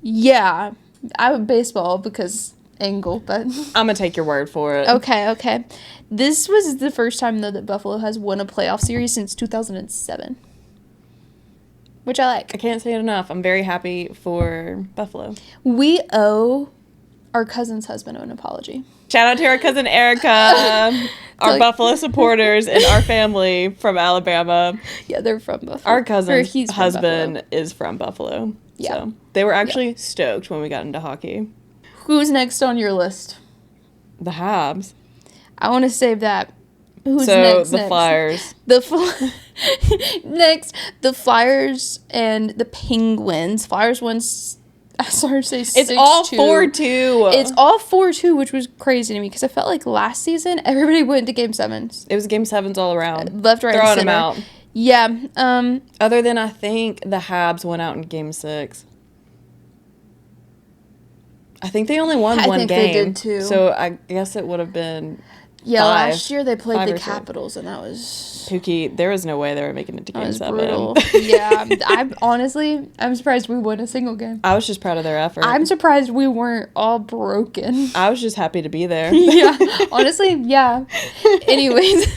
Yeah. I would baseball because angle, but... I'm going to take your word for it. Okay. This was the first time, though, that Buffalo has won a playoff series since 2007. Which I like. I can't say it enough. I'm very happy for Buffalo. We owe our cousin's husband an apology. Shout out to our cousin Erica, our Buffalo supporters, and our family from Alabama. Yeah, they're from Buffalo. Our cousin's husband is from Buffalo. Yeah. So they were actually stoked when we got into hockey. Who's next on your list? The Habs. I want to save that. Who's next? The Flyers. Next, the Flyers and the Penguins. Flyers won, I started to say 6-2. It's all 4-2. It's all 4-2, which was crazy to me because I felt like last season everybody went to Game 7s. It was Game 7s all around. Left, right, Throwing and center. them out. Yeah. Other than I think the Habs went out in Game 6. I think they only won one game. They did too. So I guess it would have been... Yeah, last year they played the Capitals, and that was... Pookie, there was no way they were making it to Game 7. Brutal. Yeah, I'm surprised we won a single game. I was just proud of their effort. I'm surprised we weren't all broken. I was just happy to be there. Yeah, honestly, yeah. Anyways,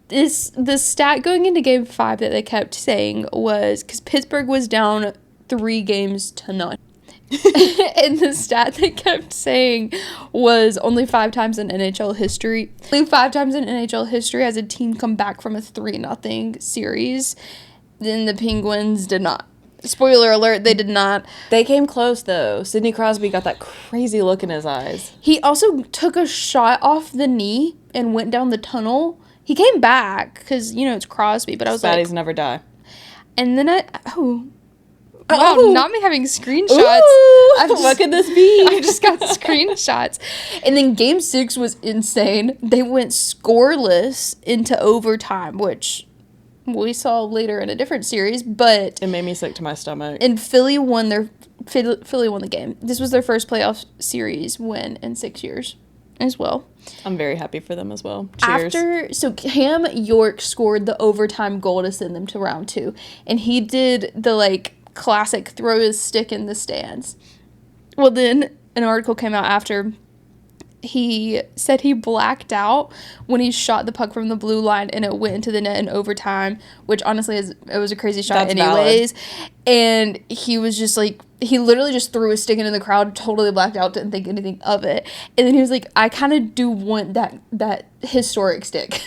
the stat going into Game 5 that they kept saying was... Because Pittsburgh was down 3-0. And the stat they kept saying was only 5 times in NHL history. Only 5 times in NHL history has a team come back from a 3-0 series. Then the Penguins did not. Spoiler alert, they did not. They came close, though. Sidney Crosby got that crazy look in his eyes. He also took a shot off the knee and went down the tunnel. He came back because, it's Crosby, but I was Fatties never die. And then wow, not me having screenshots. What could this be? I just got screenshots. And then Game 6 was insane. They went scoreless into overtime, which we saw later in a different series, but... It made me sick to my stomach. And Philly won the game. This was their first playoff series win in 6 years as well. I'm very happy for them as well. Cheers. So Cam York scored the overtime goal to send them to round 2. And he did the, classic throw his stick in the stands. Well, then an article came out after he said he blacked out when he shot the puck from the blue line and it went into the net in overtime, which honestly it was a crazy shot. That's anyways. Valid. And he was just he literally just threw his stick into the crowd, totally blacked out, didn't think anything of it. And then he was like, I kind of do want that historic stick.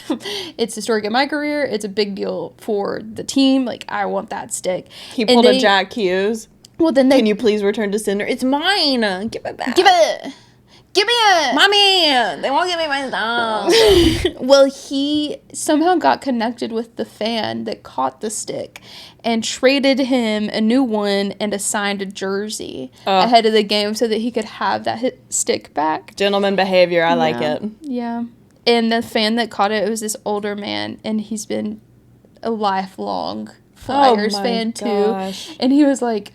It's historic in my career. It's a big deal for the team. I want that stick. He pulled a Jack Hughes. Well, then Can you please return to sender? It's mine. Give it back. Give it. Give me it. Mommy, they won't give me my stuff. Well, he somehow got connected with the fan that caught the stick and traded him a new one and assigned a jersey ahead of the game so that he could have that stick back. Gentleman behavior. I like it. Yeah. And the fan that caught it was this older man, and he's been a lifelong Flyers fan too. And he was like,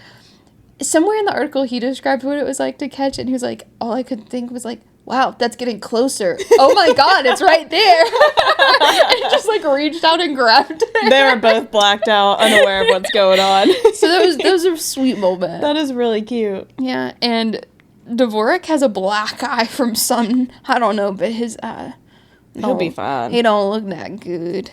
somewhere in the article he described what it was like to catch it, and he was like, all I could think was like, wow, that's getting closer. Oh my God, it's right there. And just like reached out and grabbed it. They were both blacked out, unaware of what's going on. So that was a sweet moment. That is really cute. Yeah, and Dvorak has a black eye from some, I don't know, but his he'll be fine. He don't look that good.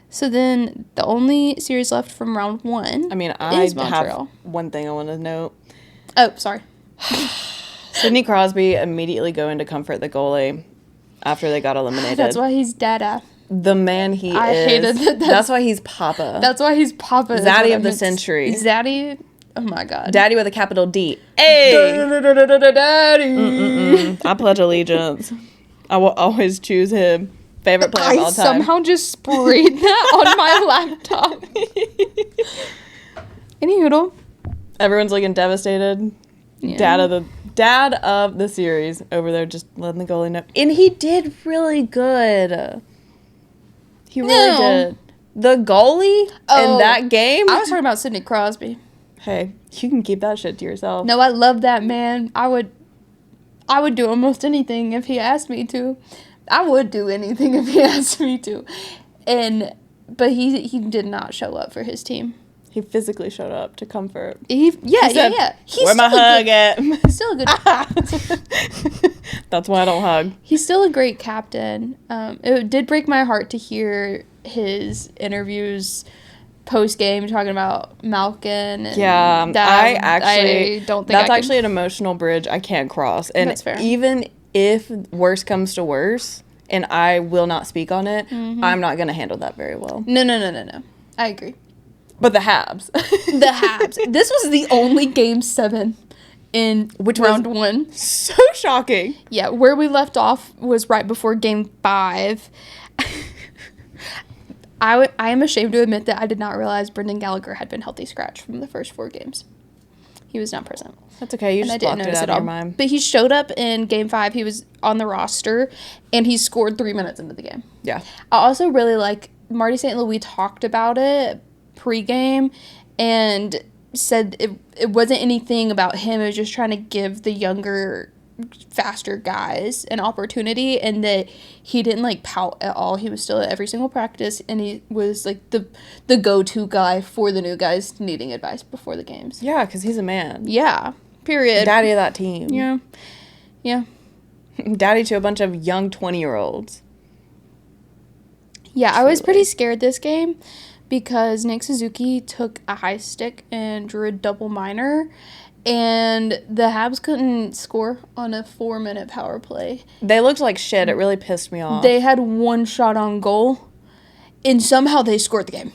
So then the only series left from round 1 I mean, is I Montreal. have one thing I want to note. Oh, sorry. Sidney Crosby immediately going to comfort the goalie after they got eliminated. That's why he's Dada. The man he I is. hated that. That's why he's Papa. That's why he's Papa. Zaddy of the century. Zaddy. Oh my God. Daddy with a capital D. Hey! Daddy. I pledge allegiance. I will always choose him. Favorite player of all time. I somehow just sprayed that on my laptop. Anywho. Everyone's looking devastated. Yeah. Dad of the series over there just letting the goalie know. And he did really good. He really did. The goalie in that game? I was talking about Sidney Crosby. Hey, you can keep that shit to yourself. No, I love that man. I would do almost anything if he asked me to. I would do anything if he asked me to. But he did not show up for his team. He physically showed up to comfort. He said, He's where my hug at? He's still a good That's why I don't hug. He's still a great captain. It did break my heart to hear his interviews post-game talking about Malkin. And yeah, I don't think that's actually an emotional bridge I can't cross. And that's fair. Even if worse comes to worse, and I will not speak on it, I'm not going to handle that very well. No. I agree. But the Habs. The Habs. This was the only Game 7 in round 1. So shocking. Yeah, where we left off was right before Game 5. I am ashamed to admit that I did not realize Brendan Gallagher had been healthy scratch from the first 4 games. He was not present. That's okay. You just blocked it out of your mind. But he showed up in Game 5. He was on the roster, and he scored 3 minutes into the game. Yeah. I also really like Marty St. Louis talked about it pre-game and said it wasn't anything about him. It was just trying to give the younger, faster guys an opportunity, and that he didn't like pout at all. He was still at every single practice, and he was like the go-to guy for the new guys needing advice before the games. Yeah, because he's a man. Yeah. Period. Daddy of that team. Yeah. Yeah. Daddy to a bunch of young 20-year-olds. Yeah, I was pretty scared this game because Nick Suzuki took a high stick and drew a double minor, and the Habs couldn't score on a 4-minute power play. They looked like shit. It really pissed me off. They had 1 shot on goal, and somehow they scored the game.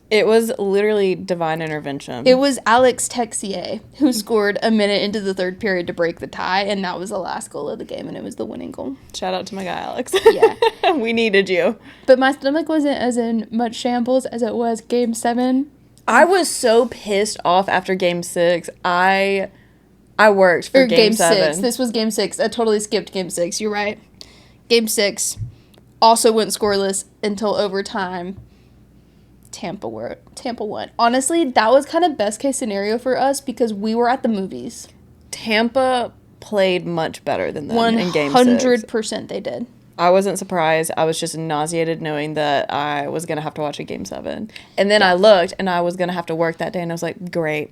It was literally divine intervention. It was Alex Texier who scored a minute into the 3rd period to break the tie, and that was the last goal of the game, and it was the winning goal. Shout out to my guy, Alex. Yeah. We needed you. But my stomach wasn't as in much shambles as it was Game 7. I was so pissed off after Game 6. I worked for Game 7. 6. This was Game 6. I totally skipped Game 6. You're right. Game 6 also went scoreless until overtime. Tampa won. Honestly, that was kind of best case scenario for us because we were at the movies. Tampa played much better than them in Game 6. 100% they did. I wasn't surprised. I was just nauseated knowing that I was going to have to watch a Game 7. And then I looked, and I was going to have to work that day, and I was like, great.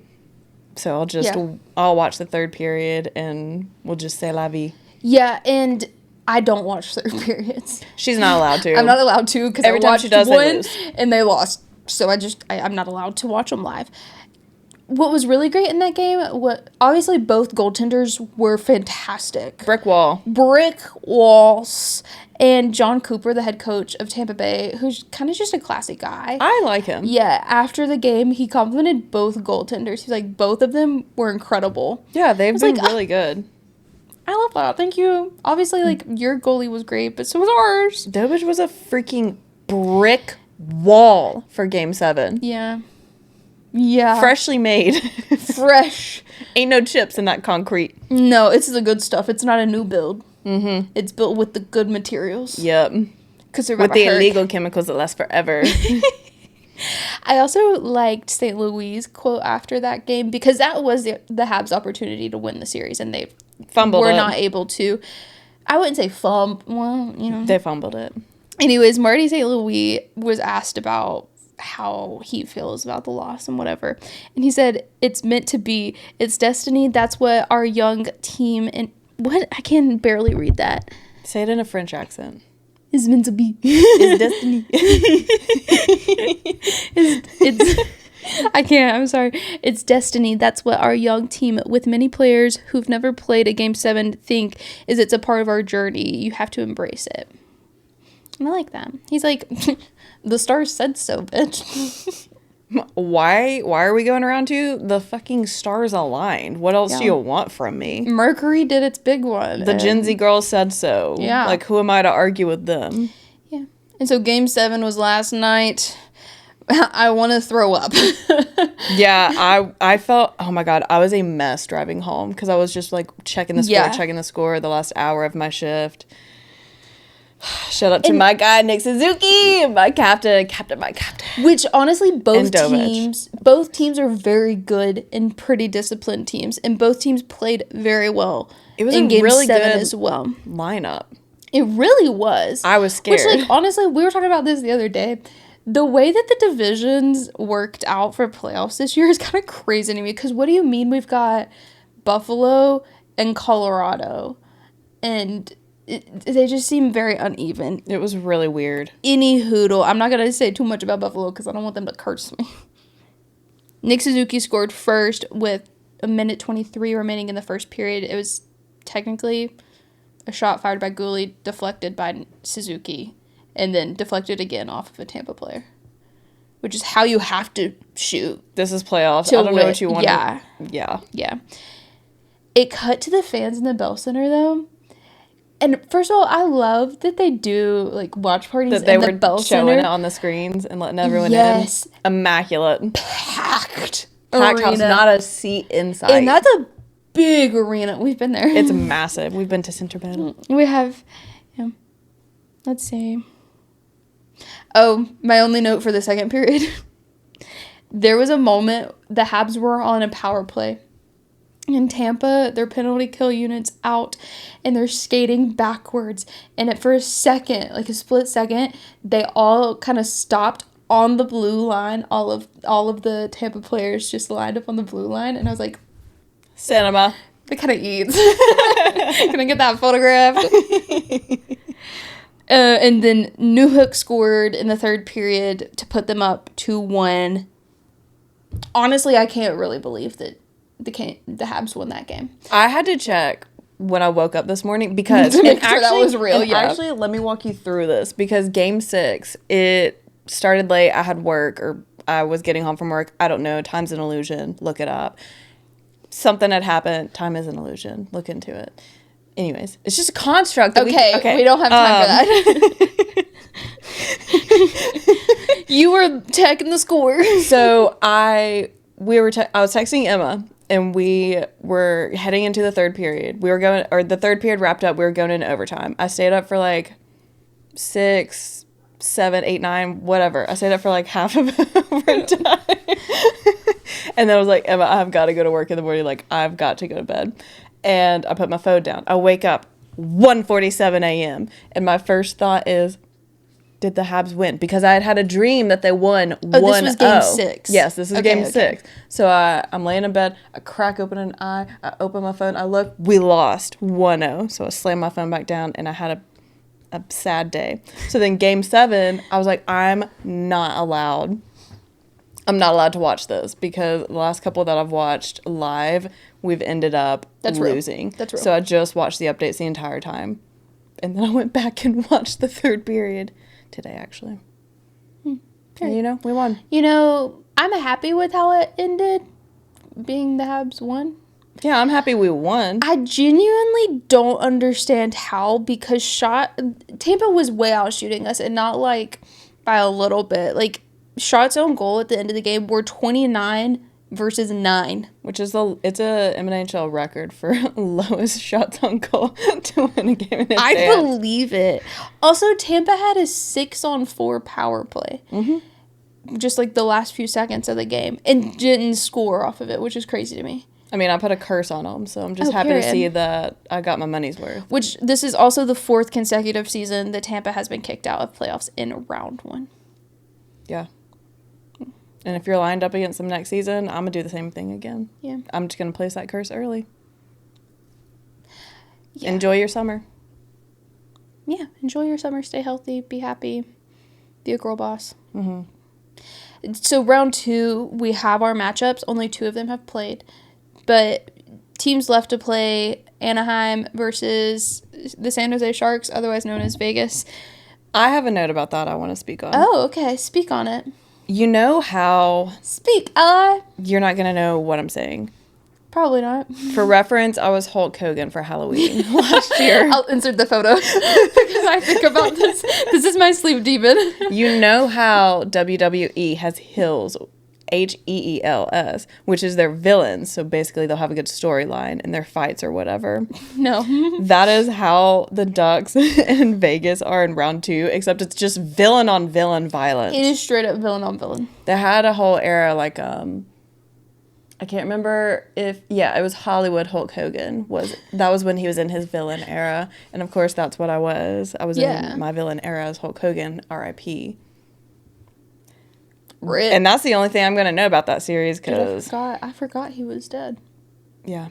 So I'll watch the 3rd period, and we'll just say la vie. Yeah, and I don't watch 3rd periods. She's not allowed to. I'm not allowed to because every time she does, they lose. And they lost. So I'm not allowed to watch them live. What was really great in that game, obviously both goaltenders were fantastic. Brick walls. And John Cooper, the head coach of Tampa Bay, who's kind of just a classy guy. I like him. Yeah, after the game, he complimented both goaltenders. He's like, both of them were incredible. Yeah, they've been really good. I love that. Thank you. Obviously, like, your goalie was great, but so was ours. Dobich was a freaking brick wall for Game 7. Yeah. Yeah. Freshly made. Fresh. Ain't no chips in that concrete. No, it's the good stuff. It's not a new build. Mm-hmm. It's built with the good materials. Yep. With the illegal chemicals that last forever. I also liked St. Louis' quote after that game because that was the Habs' opportunity to win the series, and they were not able to. I wouldn't say fumble. Well, you know. They fumbled it. Anyways, Marty St. Louis was asked about how he feels about the loss and whatever. And he said, it's meant to be. It's destiny. That's what our young team and what? I can barely read that. Say it in a French accent. Is meant to be. It's destiny. it's I can't. I'm sorry. It's destiny. That's what our young team with many players who've never played a Game 7 think is it's a part of our journey. You have to embrace it. And I like that. He's like, the stars said so, bitch. Why are we going around to the fucking stars aligned? What else do you want from me? Mercury did its big one. The Gen Z girls said so. Yeah. Like, who am I to argue with them? Yeah. And so Game 7 was last night. I want to throw up. Yeah, I felt, oh my God, I was a mess driving home because I was just like checking the score the last hour of my shift. Shout out to my guy, Nick Suzuki, my captain. Which, honestly, both teams are very good and pretty disciplined teams. And both teams played very well. It was in a Game really 7 good as well. lineup. It really was. I was scared. Which, like, honestly, we were talking about this the other day. The way that the divisions worked out for playoffs this year is kind of crazy to me. Because what do you mean we've got Buffalo and Colorado? And they just seem very uneven. It was really weird. Any hoodle. I'm not going to say too much about Buffalo because I don't want them to curse me. Nick Suzuki scored first with a minute 23 remaining in the first period. It was technically a shot fired by Gooley, deflected by Suzuki, and then deflected again off of a Tampa player. Which is how you have to shoot. This is playoffs. I don't know what you want. Yeah. It cut to the fans in the Bell Center, though. And first of all, I love that they do, like, watch parties in the Bell Center. That they were showing it on the screens and letting everyone in. Immaculate. Packed house, not a seat inside. And that's a big arena. We've been there. It's massive. We've been to Centerville. We have, let's see. Oh, my only note for the second period. There was a moment the Habs were on a power play. In Tampa, their penalty kill unit's out, and they're skating backwards. And for a second, like a split second, they all kind of stopped on the blue line. All of the Tampa players just lined up on the blue line, and I was like, cinema. That kind of eats. Can I get that photograph? And then Newhook scored in the third period to put them up 2-1. Honestly, I can't really believe that the Habs won that game. I had to check when I woke up this morning because to make sure that was real. Actually, let me walk you through this because Game 6, it started late. I had work or I was getting home from work. I don't know. Time's an illusion. Look it up. Something had happened. Time is an illusion. Look into it. Anyways, it's just a construct. That we don't have time for that. You were checking the score. So I was texting Emma, and we were heading into the third period. The third period wrapped up. We were going into overtime. I stayed up for like 6, 7, 8, 9, whatever. I stayed up for like half of overtime. And then I was like, Emma, I've got to go to work in the morning. Like, I've got to go to bed. And I put my phone down. I wake up 1:47 a.m. And my first thought is, did the Habs win? Because I had a dream that they won 1-0. This was Game 6. Yes, this is Game 6. So I'm laying in bed. I crack open an eye. I open my phone. I look. We lost 1-0. So I slammed my phone back down, and I had a sad day. So then Game 7, I was like, I'm not allowed to watch this because the last couple that I've watched live, we've ended up losing. That's real. So I just watched the updates the entire time. And then I went back and watched the third period today, actually. And, we won. I'm happy with how it ended, being the Habs won. Yeah, I'm happy we won. I genuinely don't understand how, because Tampa was way out shooting us, and not, like, by a little bit. Like, shots on goal at the end of the game were 29 versus 9. Which is it's a MNHL record for lowest shots on goal to win a game in advance. I believe it. Also, Tampa had a 6-on-4 power play. Mm-hmm. Just, like, the last few seconds of the game, and didn't score off of it, which is crazy to me. I mean, I put a curse on them, so I'm just happy to see that I got my money's worth. Which, this is also the 4th consecutive season that Tampa has been kicked out of playoffs in round 1. Yeah. And if you're lined up against them next season, I'm going to do the same thing again. Yeah. I'm just going to place that curse early. Yeah. Enjoy your summer. Yeah, enjoy your summer. Stay healthy. Be happy. Be a girl boss. Mm-hmm. So, round 2, we have our matchups. Only 2 of them have played. But teams left to play: Anaheim versus the San Jose Sharks, otherwise known as Vegas. I have a note about that I want to speak on. Oh, okay. Speak on it. You know how... Speak, ally. You're not going to know what I'm saying. Probably not. For reference, I was Hulk Hogan for Halloween last year. I'll insert the photo because I think about this. This is my sleep demon. You know how WWE has Hills, Heels, which is their villains. So basically they'll have a good storyline in their fights or whatever. No. That is how the Ducks in Vegas are in round 2, except it's just villain on villain violence. It is straight up villain on villain. They had a whole era like, I can't remember it was Hollywood Hulk Hogan. That was when he was in his villain era. And of course that's what I was. I was in my villain era as Hulk Hogan, R.I.P. Rip. And that's the only thing I'm going to know about that series because... I forgot he was dead. Yeah.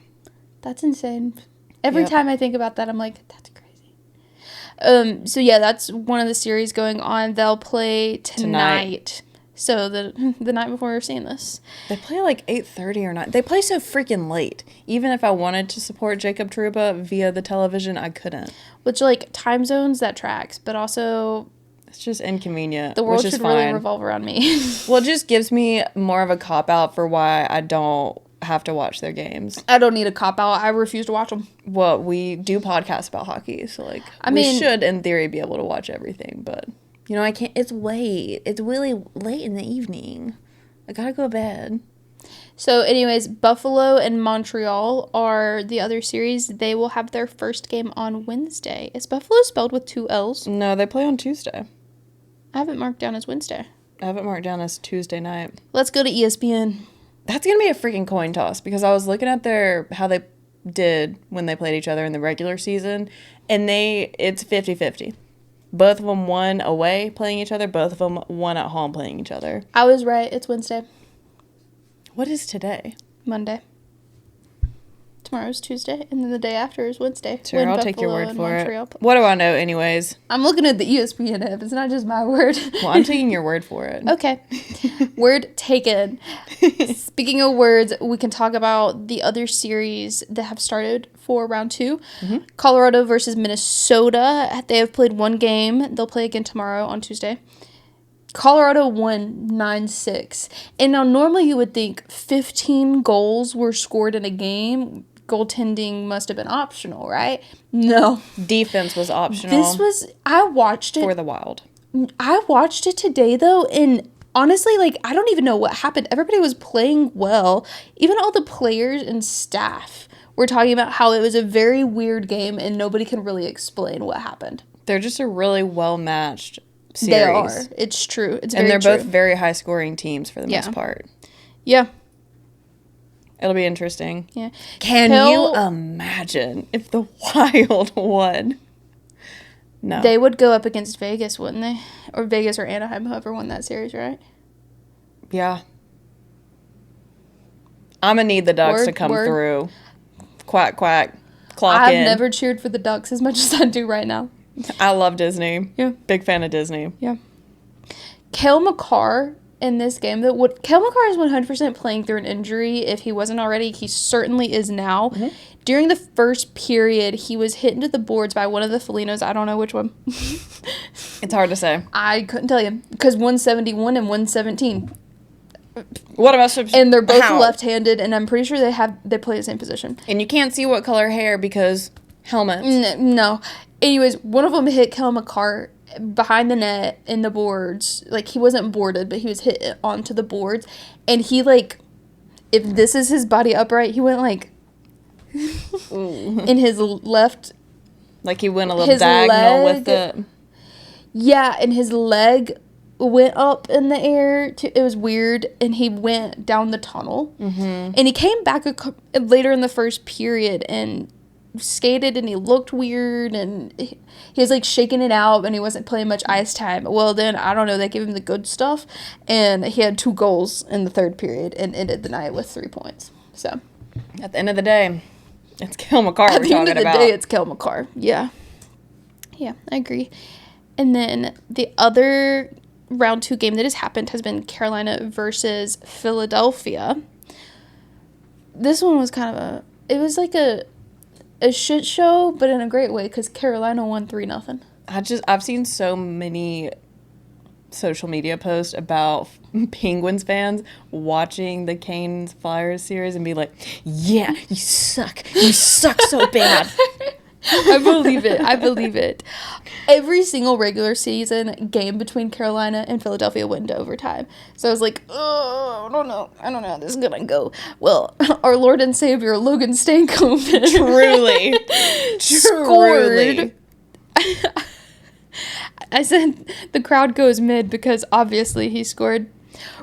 That's insane. Every time I think about that, I'm like, that's crazy. So yeah, that's one of the series going on. They'll play tonight. So the night before we're seeing this. They play like 8:30 or 9. They play so freaking late. Even if I wanted to support Jacob Trouba via the television, I couldn't. Which, like, time zones, that tracks. But also... It's just inconvenient. The world which is should fine. really revolve around me. Well, it just gives me more of a cop-out for why I don't have to watch their games. I don't need a cop-out. I refuse to watch them. Well, we do podcasts about hockey, so, like, we should, in theory, be able to watch everything, but... I can't. It's late. It's really late in the evening. I gotta go to bed. So, anyways, Buffalo and Montreal are the other series. They will have their first game on Wednesday. Is Buffalo spelled with 2 L's? No, they play on Tuesday. I have it marked down as Wednesday. I have it marked down as Tuesday night. Let's go to ESPN. That's gonna be a freaking coin toss because I was looking at how they did when they played each other in the regular season, and it's 50-50. Both of them won away playing each other. Both of them won at home playing each other. I was right. It's Wednesday. What is today? Monday. Tomorrow's Tuesday, and then the day after is Wednesday. Sure, I'll take your word for it. What do I know anyways? I'm looking at the ESPN app. It's not just my word. Well, I'm taking your word for it. Okay. Word taken. Speaking of words, we can talk about the other series that have started for round 2. Mm-hmm. Colorado versus Minnesota. They have played 1 game. They'll play again tomorrow on Tuesday. Colorado won 9-6. And now normally you would think 15 goals were scored in a game. Goaltending must have been optional, right? No. Defense was optional. I watched it. For the Wild. I watched it today, though, and honestly, like, I don't even know what happened. Everybody was playing well. Even all the players and staff were talking about how it was a very weird game, and nobody can really explain what happened. They're just a really well-matched series. They are. It's true. It's very true. And they're both very high-scoring teams for the most part. Yeah. It'll be interesting. Yeah. Can you imagine if the Wild won? No. They would go up against Vegas, wouldn't they? Or Vegas or Anaheim, whoever won that series, right? Yeah. I'm going to need the Ducks to come through. Quack, quack. Clock in. I've never cheered for the Ducks as much as I do right now. I love Disney. Yeah. Big fan of Disney. Yeah. Cale Makar in this game that would Cale Makar is 100% playing through an injury. If he wasn't already, he certainly is now. Mm-hmm. During the first period, he was hit into the boards by one of the Felinos. I don't know which one. It's hard to say. I couldn't tell you because 171 and 117. What about and they're both left-handed, and I'm pretty sure they play the same position. And you can't see what color hair because helmets. No. Anyways, one of them hit Cale Makar behind the net in the boards. Like, he wasn't boarded, but he was hit onto the boards. And he, like, if this is his body upright, he went, like, in his left. Like, he went a little diagonal with it. Yeah, and his leg went up in the air. It was weird. And he went down the tunnel. Mm-hmm. And he came back later in the first period and skated, and he looked weird, and he was like shaking it out, and he wasn't playing much ice time. Well, then I don't know, they gave him the good stuff, and he had 2 goals in the third period and ended the night with 3 points. So at the end of the day, it's Cale Makar we're talking about. At the end of the day, it's Cale Makar. Yeah, I agree. And then the other round 2 game that has happened has been Carolina versus Philadelphia. This one was kind of it was like a shit show, but in a great way, because Carolina won 3-0. I've seen so many social media posts about Penguins fans watching the Canes Flyers series and be like, yeah, you suck so bad. I believe it. Every single regular season game between Carolina and Philadelphia went into overtime. So I was like, oh, I don't know how this is going to go. Well, our Lord and Savior, Logan Stankoven. Truly. Scored. I said the crowd goes mid because obviously he scored.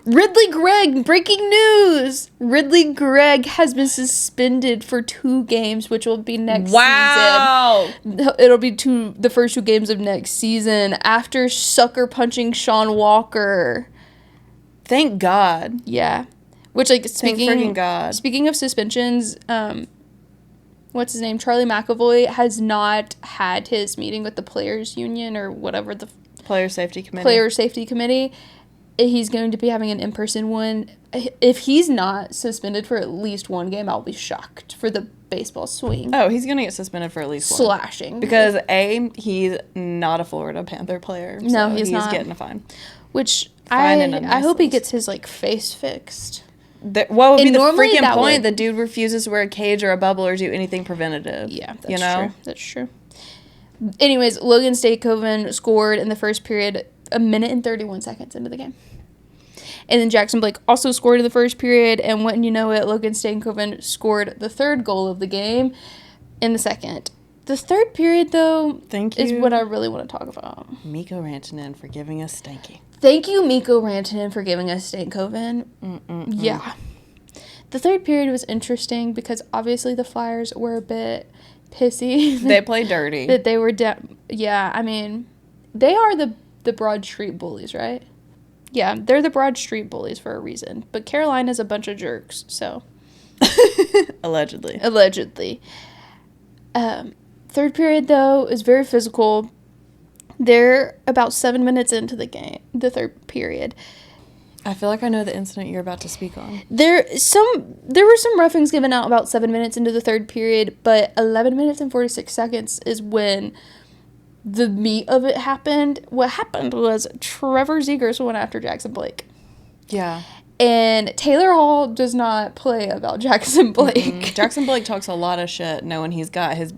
Ridley Gregg, breaking news! Ridley Gregg has been suspended for 2 games, which will be next season. It'll be the first 2 games of next season after sucker punching Sean Walker. Thank God. Yeah. Which, like, Thank God. Speaking of suspensions, what's his name? Charlie McAvoy has not had his meeting with the Players Union or whatever the Players Safety Committee. He's going to be having an in-person one. If he's not suspended for at least 1 game, I'll be shocked for the baseball swing. Oh, he's going to get suspended for at least 1. Slashing. Because, he's not a Florida Panther player. So no, he's not. He's getting a fine. Which, I hope he gets his, like, face fixed. What would be the freaking point? The dude refuses to wear a cage or a bubble or do anything preventative. Yeah, That's true. Anyways, Logan Stankoven scored in the first period 1 minute and 31 seconds into the game. And then Jackson Blake also scored in the first period, and when you know it, Logan Stankoven scored the 3rd goal of the game in the second. The third period, though, is what I really want to talk about. Mikko Rantanen for giving us Stanky. Thank you, Mikko Rantanen, for giving us Stankoven. Yeah. The third period was interesting because obviously the Flyers were a bit pissy. They played dirty. That they were yeah, I mean, they are the Broad Street bullies, right? Yeah, they're the Broad Street bullies for a reason. But Carolina's a bunch of jerks, so. Allegedly. Third period, though, is very physical. They're about 7 minutes into the game, the third period. I feel like I know the incident you're about to speak on. There were some roughings given out about 7 minutes into the third period, but 11 minutes and 46 seconds is when the meat of it happened. What happened was Trevor Zegras went after Jackson Blake. Yeah. And Taylor Hall does not play about Jackson Blake. Mm-hmm. Jackson Blake talks a lot of shit knowing he's got his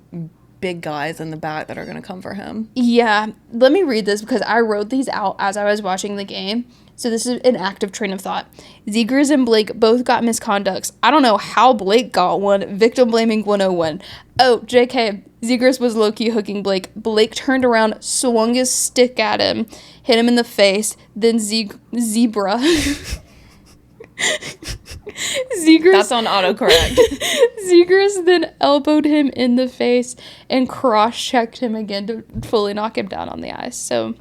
big guys in the back that are going to come for him. Yeah. Let me read this because I wrote these out as I was watching the game. So this is an active train of thought. Zegras and Blake both got misconducts. I don't know how Blake got one. Victim blaming 101. Oh, JK. Zegras was low-key hooking Blake. Blake turned around, swung his stick at him, hit him in the face. Then Zebra. That's on autocorrect. Zegras then elbowed him in the face and cross-checked him again to fully knock him down on the ice. So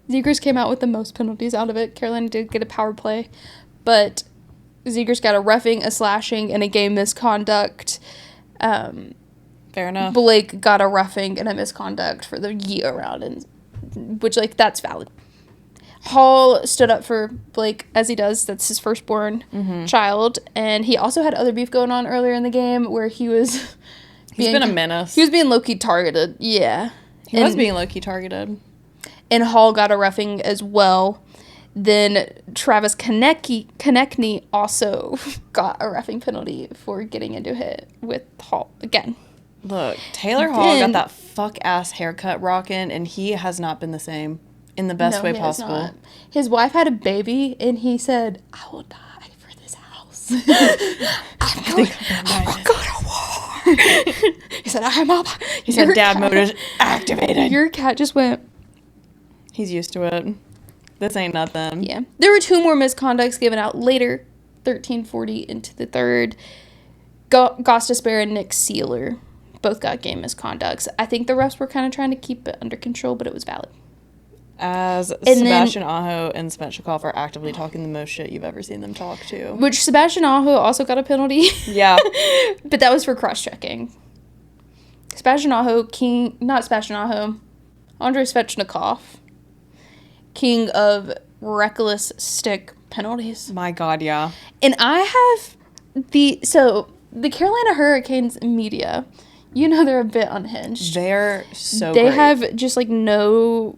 Zegras came out with the most penalties out of it. Carolina did get a power play, but Zegras got a roughing, a slashing, and a game misconduct. Fair enough. Blake got a roughing and a misconduct for the year round, and which, like, that's valid. Hall stood up for Blake, as he does. That's his firstborn child. And he also had other beef going on earlier in the game where he was... He's been a menace. He was being low-key targeted. Yeah. He was being low-key targeted. And Hall got a roughing as well. Then Travis Konechny also got a roughing penalty for getting into it with Hall again. Look, Taylor Hall got that fuck-ass haircut rocking, and he has not been the same in the best way possible. His wife had a baby, and he said, I will die for this house. I'm going to go to war. He said, He said, dad mode is activated. Your cat just went. He's used to it. This ain't nothing. Yeah. There were 2 more misconducts given out later, 13:40 into the third. Gostisbehere and Nick Sealer both got game misconducts. I think the refs were kind of trying to keep it under control, but it was valid. As Sebastian Aho and Svechnikov are actively talking the most shit you've ever seen them talk to. Which Sebastian Aho also got a penalty. Yeah. But that was for cross-checking. Andrei Svechnikov, king of reckless stick penalties. My God, yeah. And I have the Carolina Hurricanes media, they're a bit unhinged. They're so They great. have just no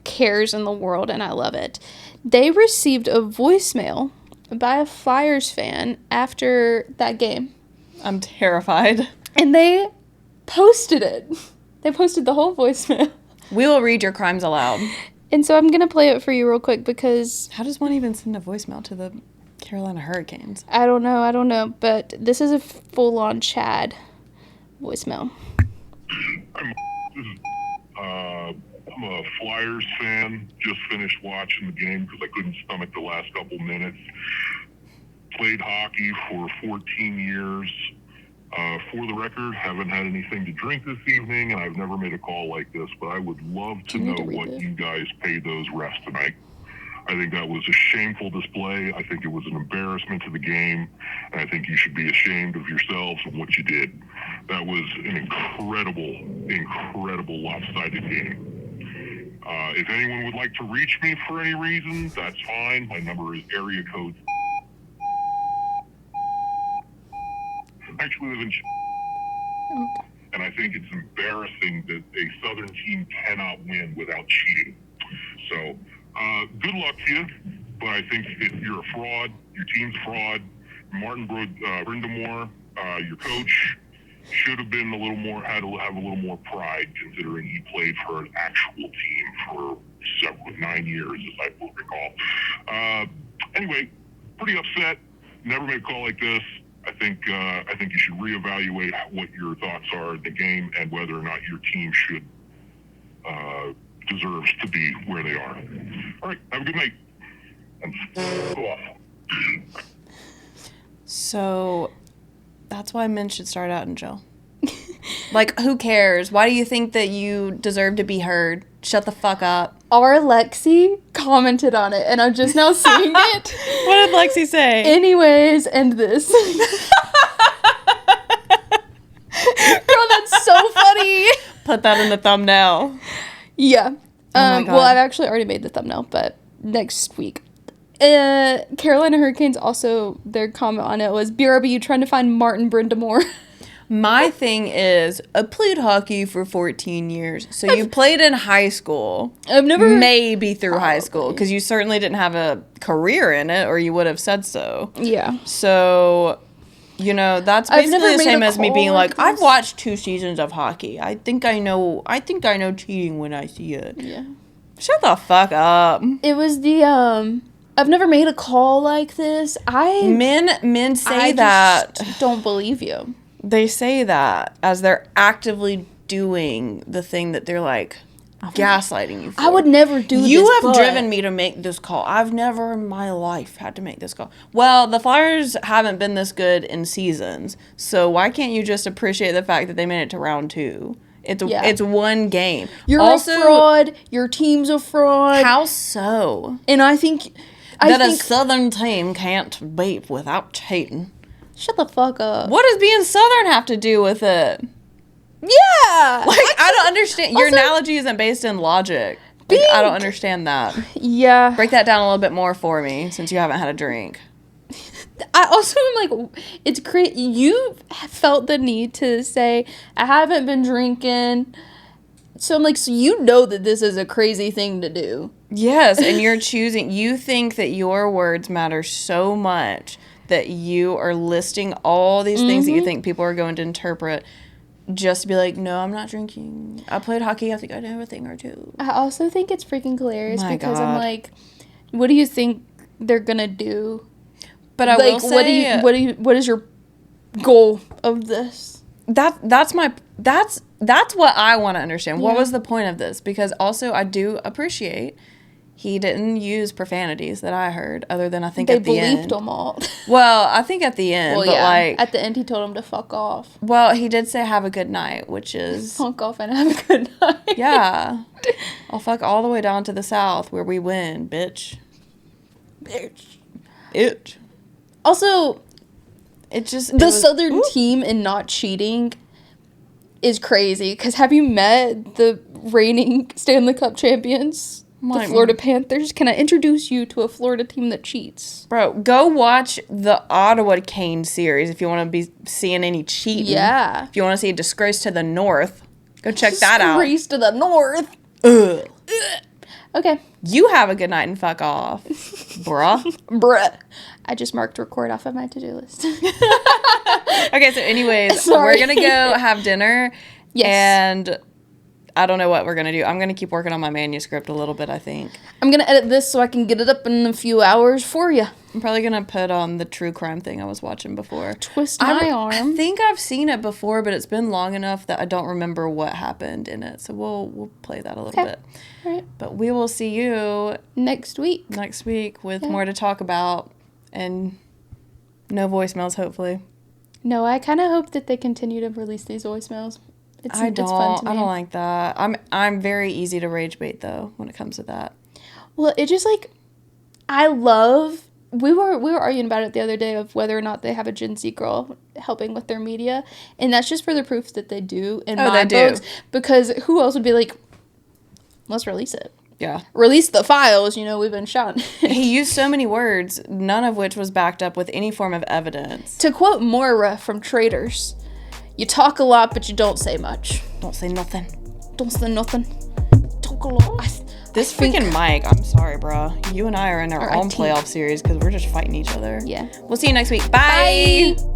cares in the world, and I love it. They received a voicemail by a Flyers fan after that game. I'm terrified. And they posted it. They posted the whole voicemail. We will read your crimes aloud. And so I'm going to play it for you real quick because... How does one even send a voicemail to the Carolina Hurricanes? I don't know. But this is a full-on Chad voicemail. I'm a Flyers fan. Just finished watching the game because I couldn't stomach the last couple minutes. Played hockey for 14 years. For the record, haven't had anything to drink this evening, and I've never made a call like this, but I would love to know what you guys paid those refs tonight. I think that was a shameful display. I think it was an embarrassment to the game, and I think you should be ashamed of yourselves and what you did. That was an incredible lopsided game. If anyone would like to reach me for any reason, that's fine. My number is area code. I actually live in and I think it's embarrassing that a Southern team cannot win without cheating. So, good luck to you, but I think if you're a fraud, your team's a fraud. Martin Brindamore, your coach, should have been had to have a little more pride, considering he played for an actual team for 9 years, as I will recall. Anyway, pretty upset. Never made a call like this. I think you should reevaluate what your thoughts are in the game and whether or not your team should deserves to be where they are. All right, have a good night. And go off. So that's why men should start out in jail. Who cares? Why do you think that you deserve to be heard? Shut the fuck up. Our Lexi commented on it, and I'm just now seeing it. What did Lexi say? Anyways, end this. Girl, that's so funny. Put that in the thumbnail. Yeah. Oh my God. Well, I've actually already made the thumbnail, but next week. Carolina Hurricanes also, their comment on it was, BRB, you trying to find Martin Brindamore? My thing is, I played hockey for 14 years. So you played in high school. I've never... Maybe through high school. Because you certainly didn't have a career in it, or you would have said so. Yeah. So, that's basically the same as me being like, I've watched 2 seasons of hockey. I think I know cheating when I see it. Yeah. Shut the fuck up. It was the, I've never made a call like this. Men say that. I just don't believe you. They say that as they're actively doing the thing that they're gaslighting you for. I would never do this. You have driven me to make this call. I've never in my life had to make this call. Well, the Flyers haven't been this good in seasons, so why can't you just appreciate the fact that they made it to round 2? It's one game. You're also a fraud. Your team's a fraud. How so? And I think a Southern team can't beat without cheating. Shut the fuck up. What does being Southern have to do with it? Yeah. I don't understand. Your analogy isn't based in logic. Like, I don't understand that. Yeah. Break that down a little bit more for me, since you haven't had a drink. I also am like, it's crazy. You felt the need to say, I haven't been drinking. So I'm like, so you know that this is a crazy thing to do. Yes, and you think that your words matter so much that you are listing all these things that you think people are going to interpret just to be like, no, I'm not drinking. I played hockey. I think I know a thing or two. I also think it's freaking hilarious because I'm God. like, what do you think they're gonna do? But I will say, what is your goal of this? that's what I want to understand. Yeah. What was the point of this? Because also I do appreciate he didn't use profanities that I heard, other than I think They at the end. believed them all. Well, I think at the end, Well, but yeah. like At the end, he told him to fuck off. well, he did say have a good night, which is Fuck off and have a good night. yeah. I'll fuck all the way down to the south where we win, bitch. Bitch. Also, It just the Southern team and not cheating is crazy. Because have you met the reigning Stanley Cup champions? The Florida Panthers. Can I introduce you to a Florida team that cheats? Bro, go watch the Ottawa Kane series if you want to be seeing any cheating. Yeah. If you want to see a disgrace to the North, go check that out. Disgrace to the North. Ugh. Okay. You have a good night and fuck off, bruh. Bruh. I just marked record off of my to-do list. Okay, so anyways, Sorry. we're going to go have dinner. Yes. And I don't know what we're going to do. I'm going to keep working on my manuscript a little bit, I think. I'm going to edit this so I can get it up in a few hours for you. I'm probably going to put on the true crime thing I was watching before. Twist my arm. I think I've seen it before, but it's been long enough that I don't remember what happened in it. So we'll play that a little bit. All right. But we will see you Next week. with more to talk about and no voicemails, hopefully. No, I kind of hope that they continue to release these voicemails. It's fun to me. I don't like that. I'm very easy to rage bait though when it comes to that. Well, it just like I love. We were arguing about it the other day of whether or not they have a Gen Z girl helping with their media, and that's just for the proof that they do. In my books, because who else would be like, let's release it. Yeah. Release the files. You know, we've been shot. He used so many words, none of which was backed up with any form of evidence. To quote Moira from Traitors, you talk a lot, but you don't say much. Don't say nothing. Don't say nothing. Talk a lot. This freaking mic, I'm sorry, bro. You and I are in our own team. playoff series because we're just fighting each other. Yeah. We'll see you next week. Bye. Bye.